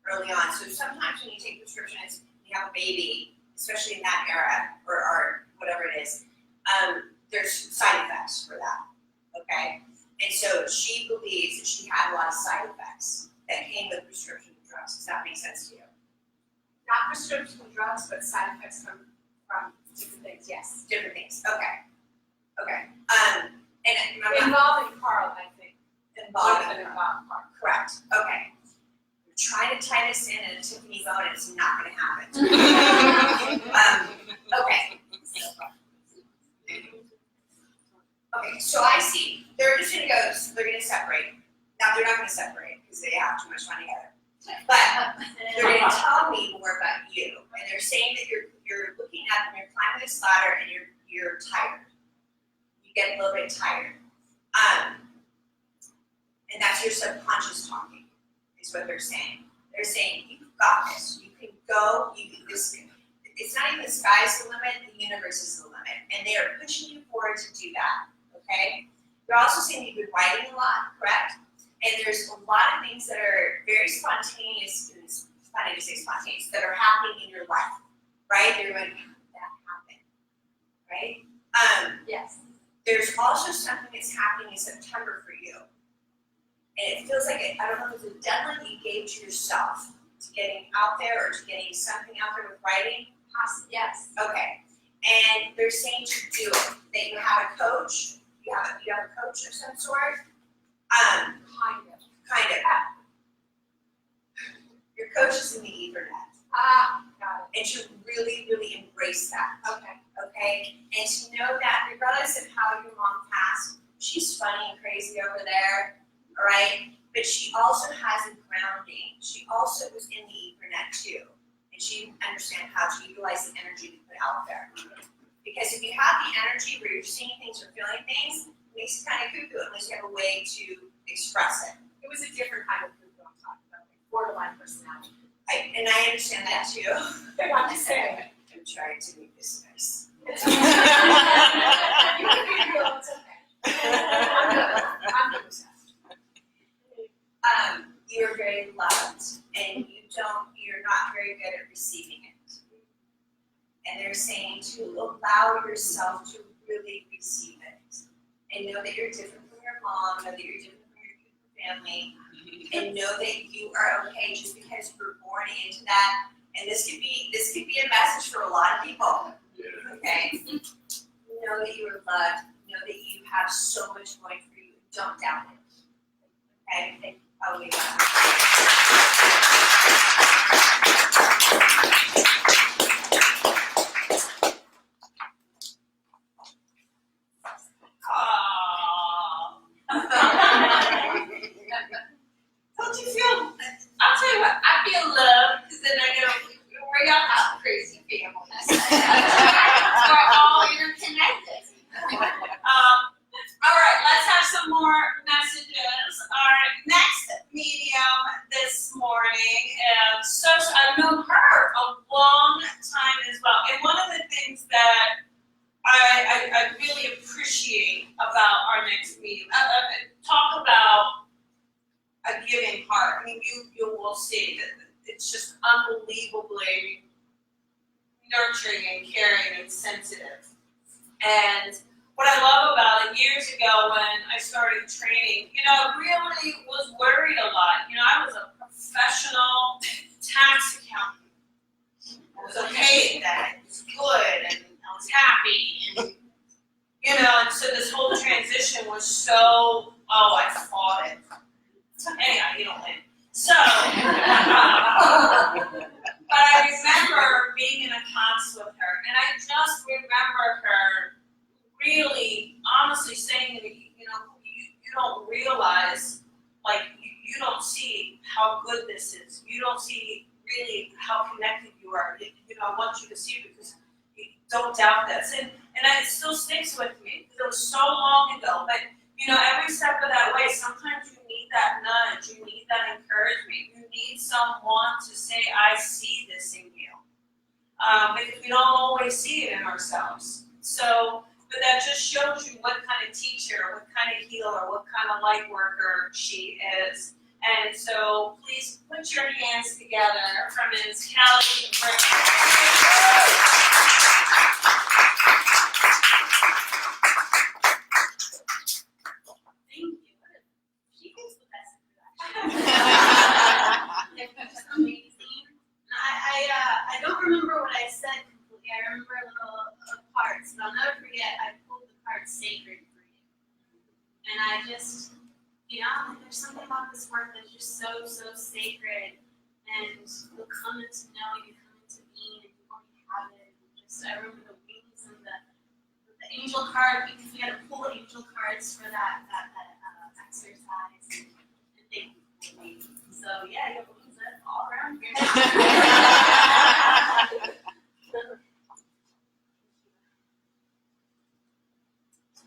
early on. So sometimes when you take prescriptions, you have a baby, especially in that era or whatever it is, there's side effects for that. Okay, and so she believes that she had a lot of side effects that came with prescription drugs. Does that make sense to you? Not prescription drugs, but side effects from different things, yes. Different things. Okay. And I'm not Involving Carl, I think. involved. Involving Carl. Correct. Okay. We're trying to tie this in at a Tiffany vote, and it's not going to happen. Okay. Okay. So I see. They're just going to go. They're going to separate. Now they're not going to separate because they have too much fun together. But they're going to tell me more about you, and they're saying that you're looking at them. You're climbing this ladder, and you're tired. You get a little bit tired. And that's your subconscious talking, is what they're saying. They're saying, you've got this. You can go, it's not even the sky's the limit, the universe is the limit. And they are pushing you forward to do that, okay? They're also saying you've been writing a lot, correct? And there's a lot of things that are very spontaneous, and it's funny to say spontaneous, that are happening in your life, right? They're going, how did that happen, right? Yes. There's also something that's happening in September for you. And it feels like, I don't know if it's a deadline that you gave to yourself, to getting out there or to getting something out there with writing. Yes. Okay. And they're saying to do it, that you have a coach, you have a coach of some sort. Kind of. Kind of. Your coach is in the Ethernet. Got And to really, really embrace that. it. Okay. Okay? And to know that regardless of how your mom passed, she's funny and crazy over there, all right? But she also has a grounding. She also was in the Ethernet too. And she understands how to utilize the energy to put out there. Because if you have the energy where you're seeing things or feeling things, it makes it kind of cuckoo unless you have a way to express it. It was a different kind of food I'm talking about, like borderline personality. And I understand that too. I'm just saying. I'm trying to make this nice. It's okay. You can be real, it's okay. I'm good with that. You're very loved and you're not very good at receiving it. And they're saying to allow yourself to really receive it. And know that you're different from your mom, know that you're different from your family, and know that you are okay just because you were born into that. And this could be a message for a lot of people. Yeah. Okay? Know that you are loved, know that you have so much going for you. Don't doubt it. Okay? Oh, we got it. Don't you feel, I'll tell you what, I feel love, because then I know we're y'all have crazy families. We're all interconnected. All right, let's have some more messages. Our next medium this morning, so I've known her a long time as well. And one of the things that I really appreciate about our next medium, talk about a giving heart. I mean, you will see that it's just unbelievably nurturing and caring and sensitive. And what I love about it, years ago when I started training, I really was worried a lot. I was a professional tax accountant. I was okay at that. It was good, and I was happy, and and so this whole transition was so, I fought it. Anyhow, you don't win. So, but I remember being in a class with her, and I just remember her really, honestly saying to me, you don't realize, like, you don't see how good this is. You don't see really how connected you are. I want you to see it because you don't doubt this. And it still sticks with me because it was so long ago. But, every step of that way, sometimes you need that nudge. You need that encouragement. You need someone to say, I see this in you. Because we don't always see it in ourselves. So, but that just shows you what kind of teacher, what kind of healer, what kind of light worker she is. And so please put your hands together for Ms. Kelly Brickel. Thank you. She thinks the best of that. It's amazing. I don't remember what I said completely. I remember little parts, but I'll never forget I pulled the card sacred for you. And I just, there's something about this work that's just so, so sacred. And you'll come into know, you come into being, and you already have it. I remember the wings and the angel card, because we had to pull angel cards for that exercise. And thank you for me. So yeah, you have wings all around here now.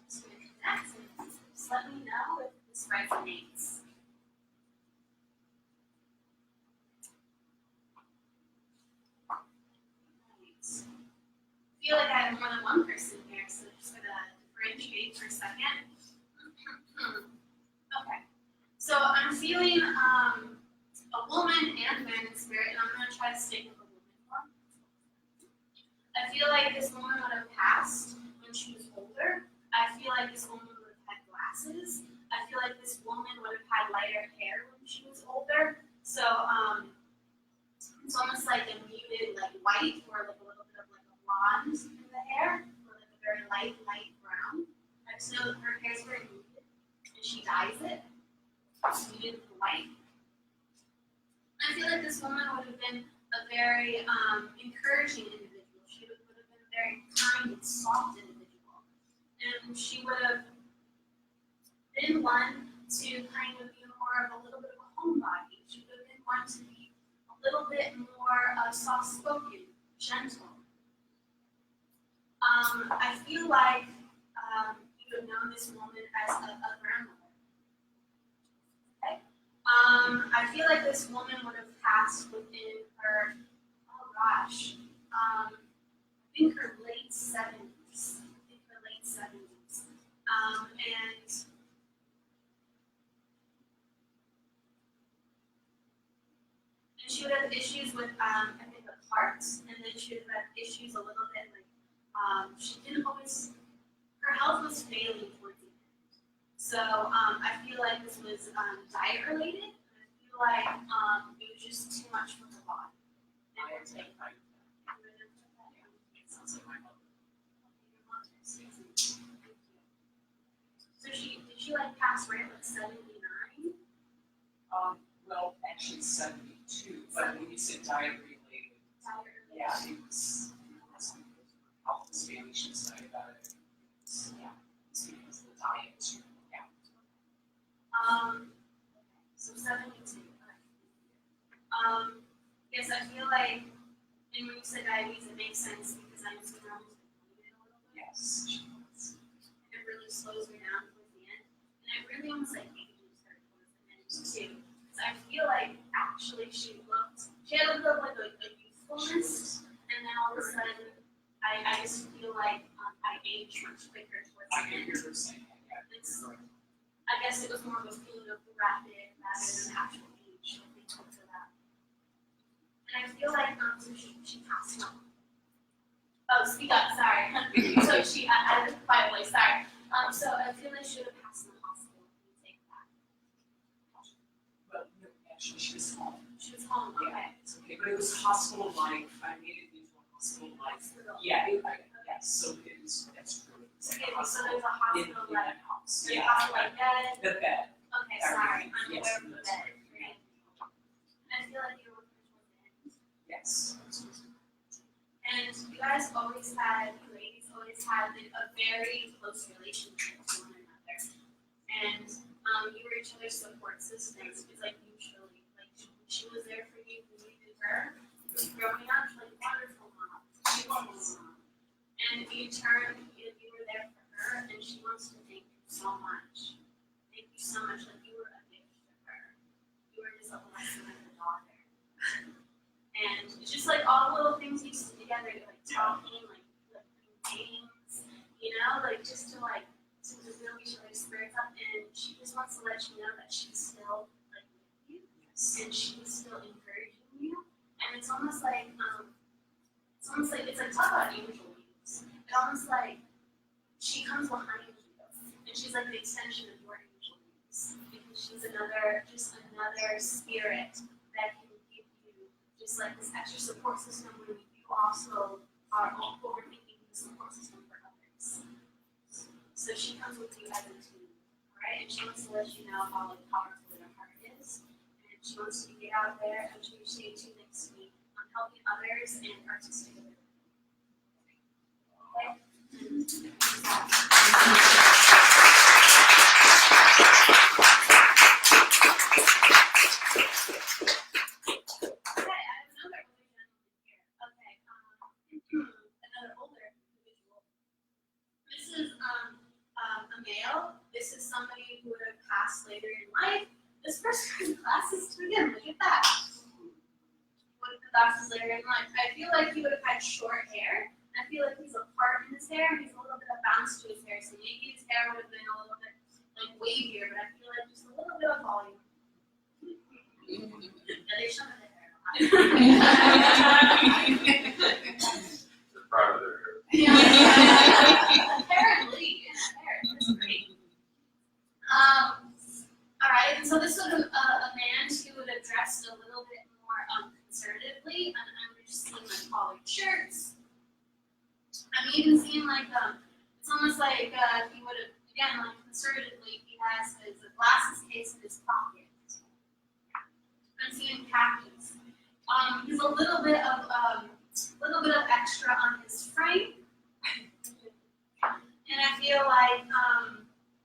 Just gonna connect and just let me know if this resonates. I feel like I have more than one person here, so I'm just gonna differentiate for a second. Okay, so I'm feeling a woman and man in spirit, and I'm gonna try to stick with a woman more. I feel like this woman would have passed when she was older, I feel like this woman would have had glasses. I feel like this woman would have had lighter hair when she was older. So it's almost like a muted like white or like a little bit of like a blonde in the hair, or like a very light brown. I just know that her hair's very muted and she dyes it. It's muted with the white. I feel like this woman would have been a very encouraging individual. She would have been a very kind and soft individual. And she would have been one to kind of be more of a little bit of a homebody. She would have been one to be a little bit more soft-spoken, gentle. I feel like you would have known this woman as a grandmother. Okay? I feel like this woman would have passed within her, I think her late 70s. And she would have issues with, I think, the heart, and then she would have issues a little bit like, she didn't always, her health was failing towards the end. So I feel like this was diet related. I feel like it was just too much for her body. Sounds like my mother. So did she like pass away at like 79? Well, actually 72, but when you said diet related, yeah, it was health was failing, she was diabetic. Yeah, it's because of the diet too, yeah. So 72. Yes, I feel like, and when you said diabetes, it makes sense because I'm just gonna almost bleed it a little bit. Yes, she was. And it really slows me down towards the end. And it really almost like ages her towards the end too. Because I feel like actually she had a little bit of like a youthfulness, and then all of a sudden, I just feel like I age much quicker towards I the can end. hear her saying that, yeah. It's, I guess it was more of a feeling of rapid rather than actual age. I think because of that. And I feel like so she passed on. Oh, speak up, sorry. So I live quietly, sorry. So I feel like she would have passed in the hospital. Can you take that? But no, actually, she was home. She was home, Yeah, okay. it's okay, but it was hospital-like, I made it into a hospital-like. Hospital. Yeah, yes, so it was, that's true. It's like Okay, a so hospital. there's a hospital In like, that house, there's a yeah. hospital like bed. The bed, Okay, sorry, I'm Yes, aware of the that's bed. right. And I feel like you were with her towards the end. yes. And you guys always had, you ladies always had a very close relationship to one another. And you were each other's support systems. It's like mutually. Like she was there for you, you needed her. Growing up, like wonderful mom. She was a mom. And in turn, you were there for her, and she wants to thank you so much. Thank you so much. Like you were a gift to her. You were just a blessing of a daughter. And it's just like all the little things you see together, like talking, like games, you know, like just to build each other's spirits up. And she just wants to let you know that she's still like with you, and she's still encouraging you. And it's almost like it's like talk about angel wings. It's almost like she comes behind you, and she's like the extension of your angel wings, because she's another spirit that can give you just like this extra support system when you also are overthinking the support system for others. So she comes with you as a team, right? And she wants to let you know how like powerful your heart is, and she wants you to get out there and to stay tuned next week on helping others and artistic ability. Another older individual. This is a male. This is somebody who would have passed later in life. This person has glasses to begin. Look at that. Would have glasses later in life. I feel like he would have had short hair. I feel like he's a part in his hair. He's a little bit of bounce to his hair. So maybe his hair would have been a little bit like wavier, but I feel like just a little bit of volume. Yeah, they showed the hair a lot. They're proud of their hair. Yeah. Apparently, yeah, lately, and I'm just seeing like collared shirts. I'm even seeing like it's almost like he would have, again, like conservatively, he has his glasses case in his pocket. I'm seeing khakis. He's a little bit of extra on his frame. And I feel like,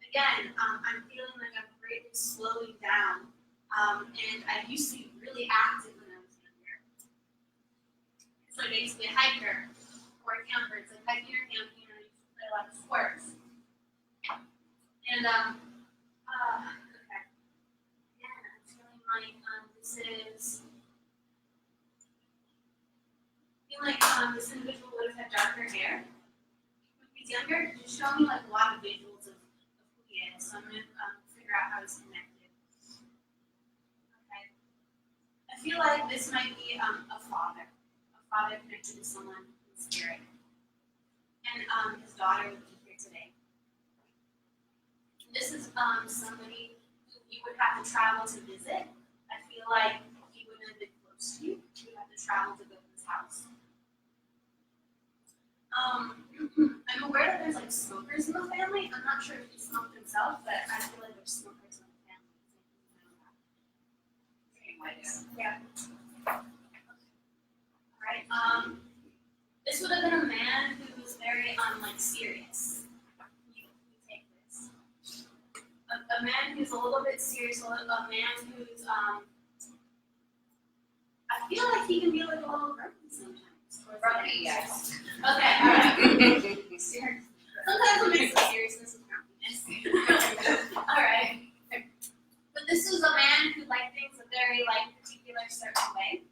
again, I'm feeling like I'm greatly slowing down. And I used to be really active when I was younger. It's like I used to be a hiker or a camper. It's like hiking or camping, and I used to play a lot of sports. And, okay. Again, I'm feeling like this this individual would have had darker hair. When he's younger, just show me like a lot of visuals of who he is. So I'm going to figure out how he's connected. Okay. I feel like this might be a father connected to someone in spirit. And his daughter would be here today. This is somebody who you would have to travel to visit. I feel like he wouldn't have been close to you. You would have to travel to go to his house. I'm aware that there's like smokers in the family. I'm not sure if he smoked himself, but I feel like there's smokers in the family. Yeah. Alright, this would have been a man who was very like serious. You take this. A man who's a little bit serious, a man who's I feel like he can be like a little grumpy sometimes. Or grumpy, yes. Okay, alright. Sometimes it makes some seriousness and grumpiness. Alright. But this is a man who liked things a very like particular certain way.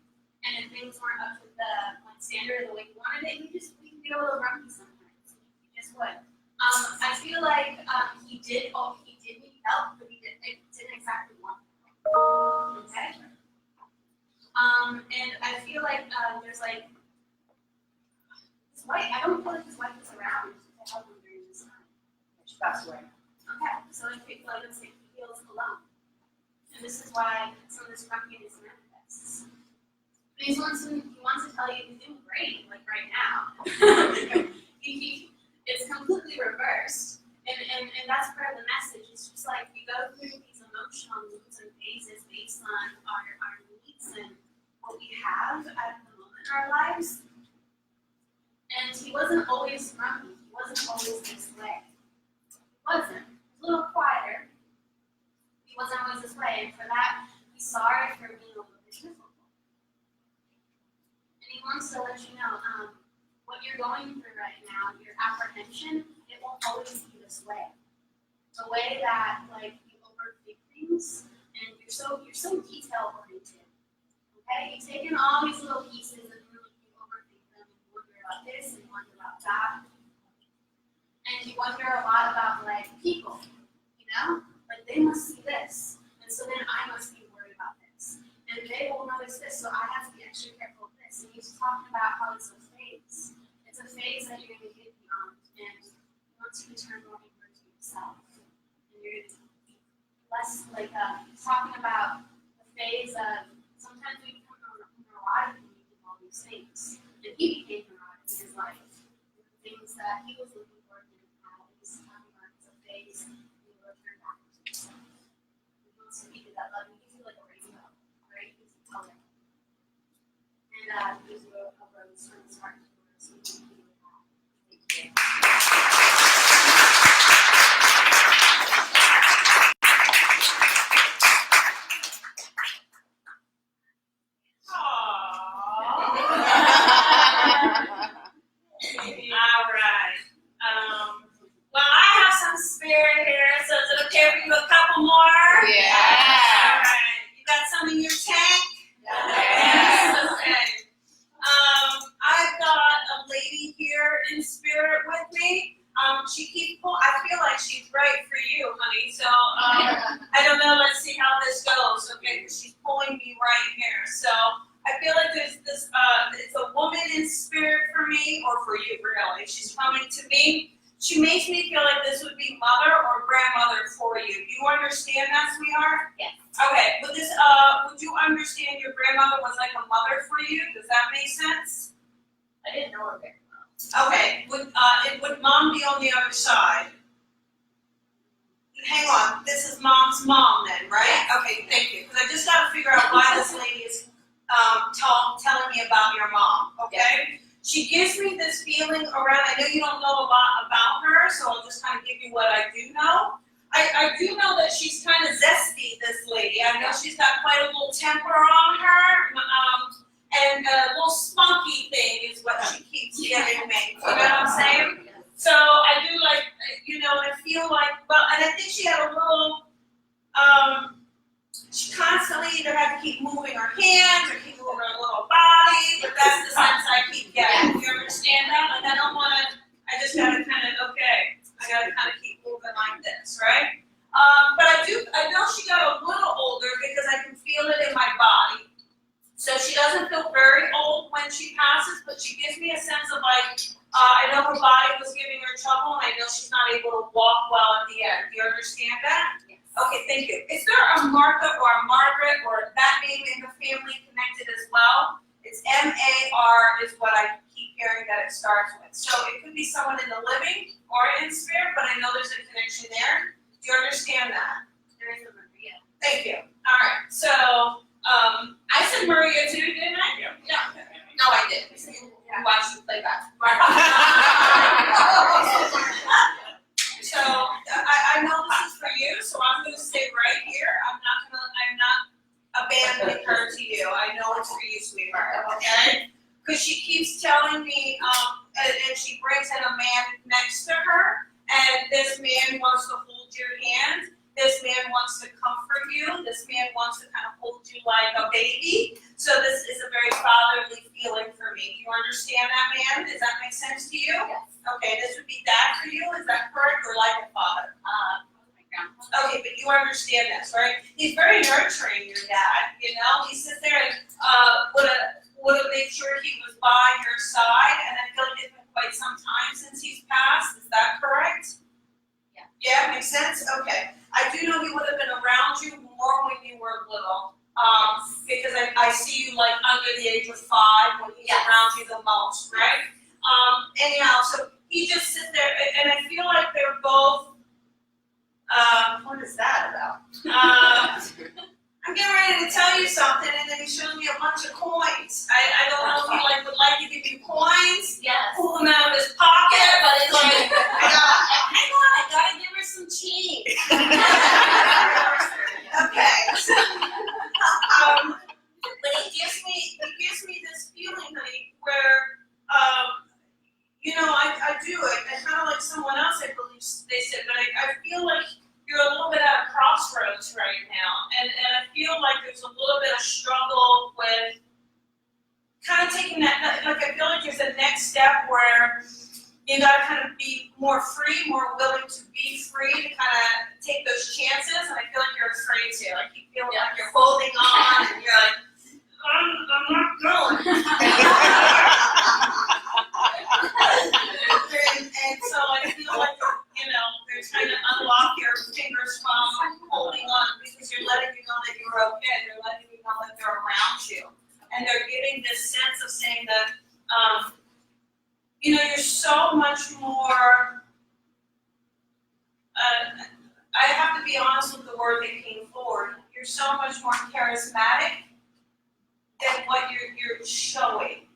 And if things weren't up to the like standard of the way he wanted it, he can be a little grumpy sometimes. He just would. I feel like he did need help, but it didn't exactly want help. Okay. And I feel like there's like his wife. I don't feel like his wife is around to help him during this time. She passed away. Okay, so I feel like he feels alone, and this is why some of this grumpiness manifests. But he wants to tell you he's doing great, like right now. It's completely reversed, and that's part of the message. It's just like we go through these emotional moods and phases based on our needs and what we have at the moment in our lives. And he wasn't always grumpy. He wasn't always this way. He wasn't. He was a little quieter. He wasn't always this way, and for that, he's sorry for being a little bit difficult. And he wants to let you know what you're going through right now, your apprehension, it won't always be this way. The way that like you overthink things and you're so detail oriented. Okay? You've taken all these little pieces and really you overthink them and you wonder about this and you wonder about that. And you wonder a lot about like people, you know? Like they must see this. And so then I must be worried about this. And they will notice this, so I have to be extra careful of this. And he's talking about how it's a phase. It's a phase that you're going to get beyond. And once you turn more inward to yourself, and you're going to be less like talking about the phase of sometimes we become neurotic when we do all these things. And he became neurotic in his life. The things that he was looking for in how he's talking about it's a phase, and you will return back to yourself. He wants to be that love. He gives you like a rainbow, right? He gives you color. And he gives you a rose from his heart. So you can be with that. Thank you. Alright. Well, I have some spirit here, so is it okay if we do a couple more? Yeah. Alright. You got some in your tank? Yes. Okay. I've got a lady here in spirit with me. She keeps I feel like she's right for you, honey. So I don't know. Let's see how this goes. Okay, because she's pulling me right here. So I feel like there's this. It's a woman in spirit for me, or for you, really. She's coming to me. She makes me feel like this would be mother or grandmother for you. Do you understand that, sweetheart? Yes. Okay, would you understand your grandmother was like a mother for you? Does that make sense? I didn't know her very well. Okay, would mom be on the other side? Hang on, this is mom's mom then, right? Okay, thank you, because I just got to figure out why this lady is telling me about your mom, okay? She gives me this feeling around, I know you don't know a lot about her, so I'll just kind of give you what I do know. I do know that she's kind of zesty, this lady. I know she's got quite a little temper on her, and a little spunky thing is what she keeps giving me. You know what I'm saying? So I do like, I feel like, and I think she had a little, she constantly either had to keep moving her hands or keep moving her little body, but that's the sense I keep getting. You understand that? Like I don't want to, I just gotta kind of, I gotta kind of keep moving like this, right? But I know she got a little older because I can feel it in my body. So she doesn't feel very old when she passes, but she gives me a sense of like, I know her body was giving her trouble, and I know she's not able to walk well at the end. Do you understand that? Yes. Okay, thank you. Is there a Martha or a Margaret or that name in the family connected as well? It's M-A-R is what I keep hearing that it starts with. So it could be someone in the living or in spirit, but I know there's a connection there. Do you understand that? There is a Maria. Thank you. All right. So I said Maria too, didn't I? Yeah. No, I didn't. You watched me play that. So I know this is for you, so I'm going to stay right here. I'm not abandoning her to you. I know it's for you, sweetheart. Okay? Because she keeps telling me, and she brings in a man next to her, and this man wants to hold your hand. This man wants to comfort you. This man wants to kind of hold you like a baby. So this is a very fatherly feeling for me. Do you understand that, man? Does that make sense to you? Yes. Okay, this would be dad for you. Is that correct, or like a father? My grandpa. Okay, but you understand this, right? He's very nurturing, your dad. You know, he sits there and would have made sure he was by your side. And I feel like it's been quite some time since he's passed. Is that correct? Yeah. Yeah, makes sense. Okay. I do know he would have been around you more when you were little, because I see you like under the age of 5 when he's around you the most, right? Anyhow, so he just sits there, and I feel like they're both. What is that about? I'm getting ready to tell you something, and then he shows me a bunch of coins. I don't know if he would like to give you coins, Yes. pull them out of his pocket, but it's like, hang on, I gotta give her some cheese. Okay. But it gives me this feeling, honey, where, I do it, and kind of like someone else, I believe they said, but I feel like you're a little bit at a crossroads right now, and I feel like there's a little bit of struggle with kind of taking that, like I feel like there's a next step where you gotta kind of be more free, more willing to be free, to kind of take those chances, and I feel like you're afraid to. I keep feeling like you're holding on, and you're like, I'm not going. and so I feel like, they're trying to unlock your fingers from holding on, because you're letting you know that you're okay. They're letting you know that they're around you. And they're giving this sense of saying that, you're so much more, I have to be honest with the word that came forward. You're so much more charismatic than what you're showing.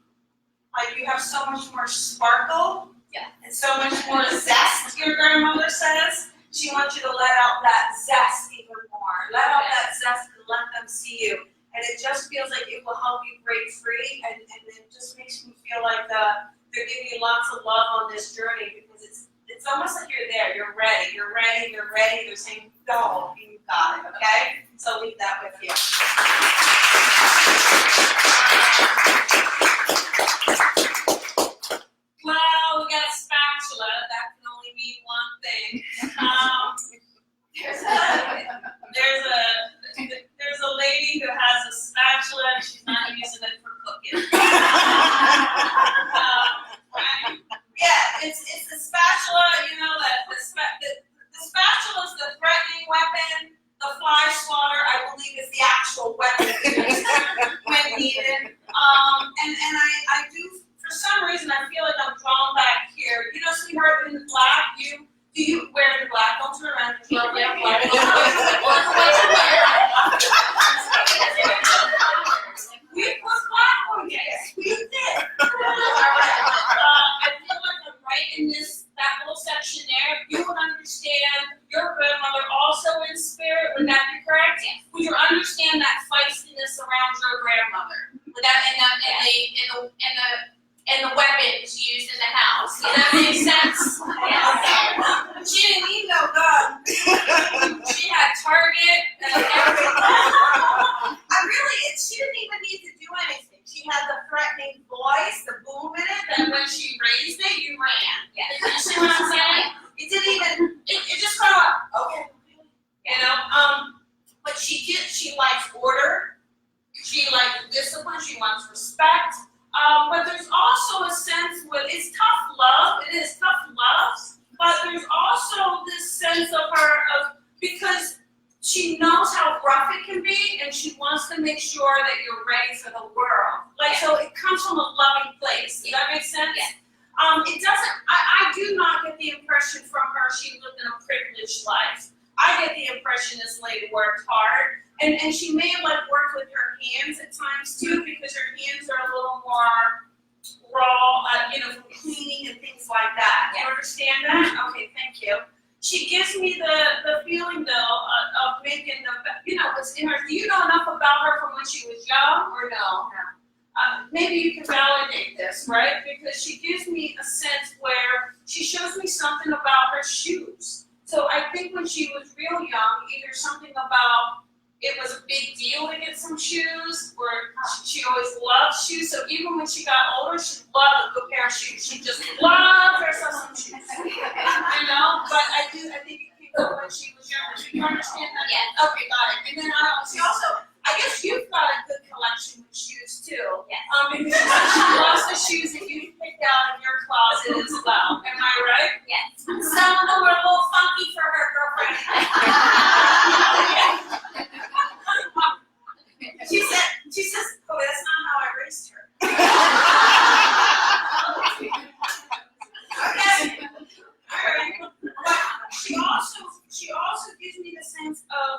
Like, you have so much more sparkle. Yeah. And so much more zest, your grandmother says. She wants you to let out that zest even more. Let out that zest and let them see you. And it just feels like it will help you break free, and it just makes me feel like they're giving you lots of love on this journey, because it's almost like you're there. You're ready. You're ready. You're ready. They're saying, go. You got it. Okay? So leave that with you. Well, we got a spatula. That can only mean one thing. There's a lady who has a spatula, and she's not using it for cooking. Yeah, it's the spatula. The spatula is the threatening weapon. The fly swatter, I believe wedding and the weapons used in the house. Does that make sense? She didn't need no gun. She had Target and everything. She didn't even need to do anything. She had the threatening voice, the boom in it, and when she raised it, you ran. Yeah. You see what I'm saying? It didn't even, it just kind of like, okay. You know, but she likes order, she likes discipline, she wants respect. But there's also a sense where it's tough love, it is tough love, but there's also this sense of her, because she knows how rough it can be, and she wants to make sure that you're ready for the world. Like, so it comes from a loving place. Does that make sense? Yeah. It doesn't, I do not get the impression from her she lived in a privileged life. I get the impression this lady worked hard, and she may have like worked with her hands at times too, because her hands are a little more raw, from cleaning and things like that. You understand that? Okay, thank you. She gives me the feeling though of making what's in her. Do you know enough about her from when she was young or no? Maybe you can validate this, right? Because she gives me a sense where she shows me something about her shoes. So I think when she was real young, either something about it was a big deal to get some shoes, or she always loved shoes. So even when she got older, she loved a good pair of shoes. She just loved herself some shoes. But I think it came from when she was younger. Do you understand that? Yeah. Okay, got it. And then she also, I guess you've got a good collection of shoes too. Yes. Because she loves the shoes that you picked out in your closet as well. Am I right? Yes. Some of them are a little funky for her girlfriend. She says, oh, that's not how I raised her. Okay. All right. But she also gives me the sense of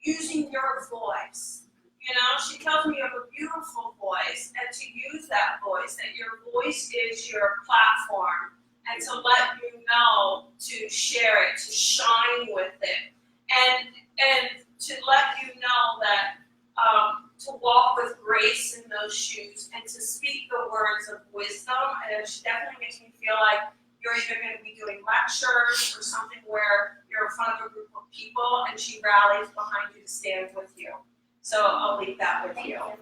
using your voice. She tells me you have a beautiful voice, and to use that voice, that your voice is your platform, and to let you know to share it, to shine with it, and to let you know that to walk with grace in those shoes and to speak the words of wisdom. And it definitely makes me feel like you're either going to be doing lectures or something where you're in front of a group of people and she rallies behind you to stand with you. So I'll leave that with you. One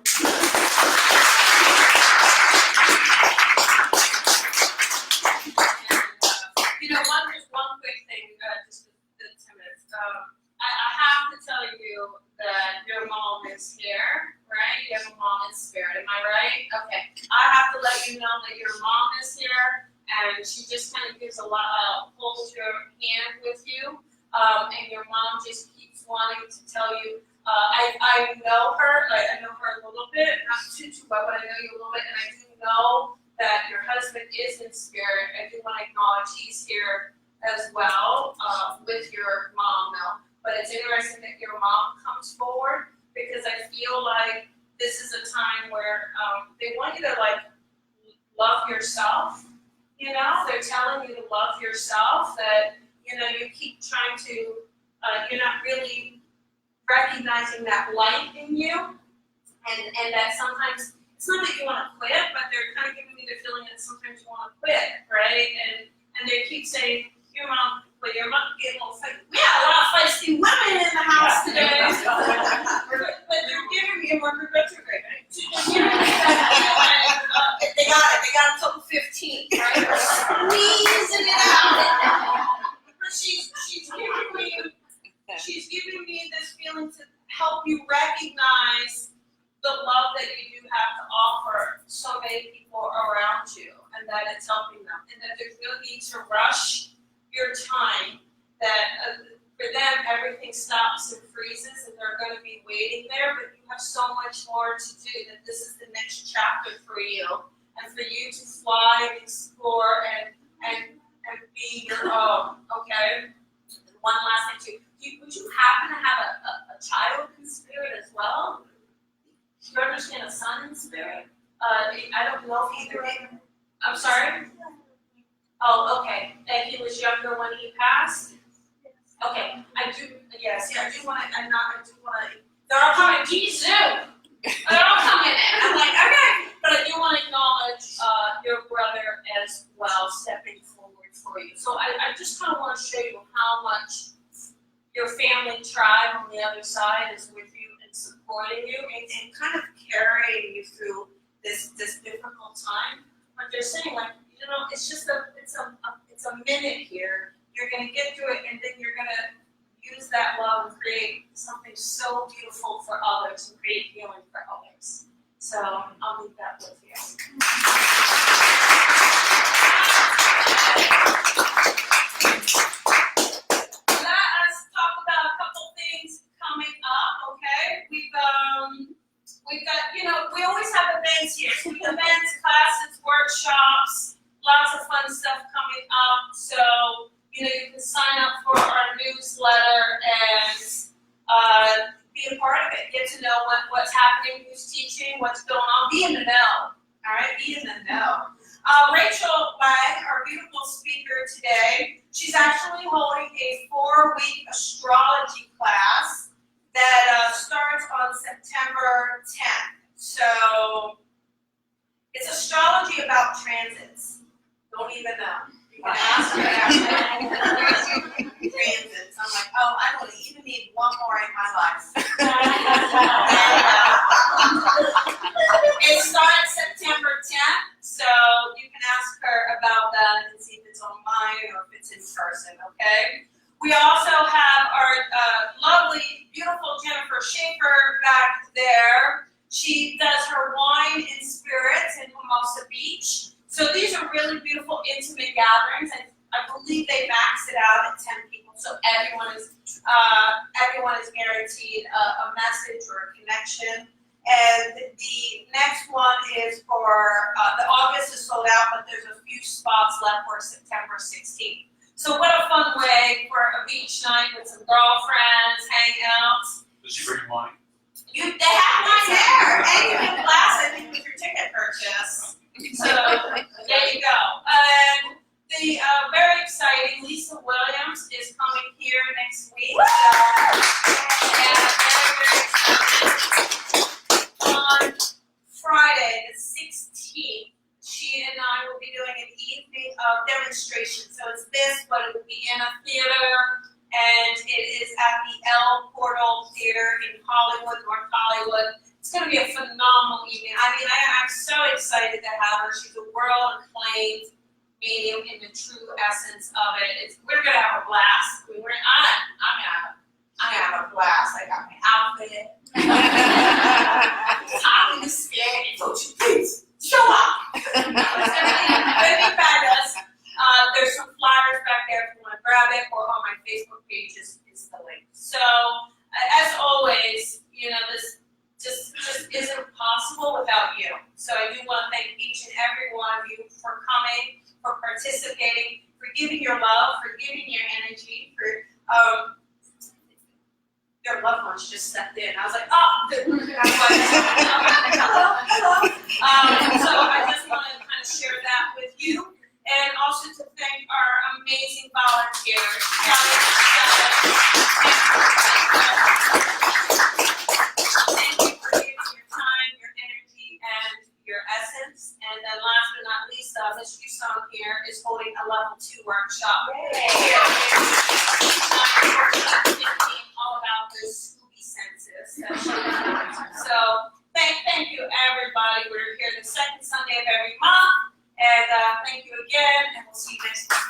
quick thing, just 10 minutes. I have to tell you that your mom is here, right? You have a mom in spirit, am I right? Okay. I have to let you know that your mom is here, and she just kind of gives holds your hand with you, and your mom just keeps wanting to tell you, I know her, I know her a little bit, not too well, but I know you a little bit, and I do know that your husband is in spirit. I do want to acknowledge he's here as well, with your mom now. But it's interesting that your mom comes forward, because I feel like this is a time where they want you to love yourself. They're telling you to love yourself, that you keep trying to, you're not really recognizing that light in you, and that sometimes it's not that you want to quit, but they're kind of giving me the feeling that sometimes you want to quit, right? And they keep saying, your mom get a little feisty. We have a lot of feisty women in the house today. But they're giving me a Mercury retrograde. They got until the 15th, right? They're squeezing it out. But she's giving me this feeling to help you recognize the love that you do have to offer so many people around you, and that it's helping them, and that there's no need to rush your time, that for them everything stops and freezes and they're going to be waiting there, but you have so much more to do, that this is the next chapter for you, and for you to fly and explore and be your own, okay? And one last thing too, would you happen to have a child in spirit as well? Do you understand a son in spirit? I don't know if either. I'm sorry? Oh, okay. And he was younger when he passed? Okay. I do want to, they're all coming, geez, Zoom. They're all coming in. I'm like, okay. But I do want want to show you how much your family tribe on the other side is with you and supporting you and kind of carrying you through this difficult time. But they're saying, like, you know, it's just it's a minute here. You're gonna get through it, and then you're gonna use that love and create something so beautiful for others and create healing for others. So I'll leave that with you. Let us talk about a couple things coming up, okay? We've got, you know, we always have events here. So we have events, classes, workshops, lots of fun stuff coming up. So, you know, you can sign up for our newsletter and be a part of it. Get to know what's happening, who's teaching, what's going on. Be in the know. All right, be in the know. Rachel Lang, our beautiful speaker today, she's actually holding a 4-week astrology class that starts on September 10th. So it's astrology about transits. Don't even know. You can ask her after transits. I'm like, oh, I don't even need one more in my life. It starts September 10th, so you can ask her about that and see if it's online or if it's in person, okay? We also have our lovely, beautiful Jennifer Shaffer back there. She does her wine and spirits in Hermosa Beach. So these are really beautiful, intimate gatherings, and I believe they max it out at 10 people. So everyone is guaranteed a message or a connection. And the next one is for the August is sold out, but there's a few spots left for September 16th. So what a fun way for a beach night with some girlfriends, hang out. Does she bring wine? They have mine there, and you can class, I think, with your ticket purchase. So there you go. And the very exciting Lisa Williams is coming here next week. On Friday, the 16th, she and I will be doing an evening of demonstration. So it's this, but it will be in a theater, and it is at the El Portal Theater in Hollywood, North Hollywood. It's going to be a phenomenal evening. I mean, I'm so excited to have her. She's a world-acclaimed medium in the true essence of it. We're going to have a blast. I'm going to have a blast. I got my outfit. I'm in the spirit. Don't you please show up. It's going to be fabulous. There's some flyers back there if you want to grab it, or on my Facebook page is the link. So, as always, you know, this just isn't possible without you. So I do want to thank each and every one of you for coming, for participating, for giving your love, for giving your energy, for their loved ones just stepped in. I was like, oh, hello. So I just want to kind of share that with you, and also to thank our amazing volunteers. Thank you for giving your time, your energy, and your essence. And then last but not least, Miss Yusong here is holding a level 2 workshop. Here. All about the spooky senses. So thank you everybody. We're here the second Sunday of every month. And thank you again, and we'll see you next month.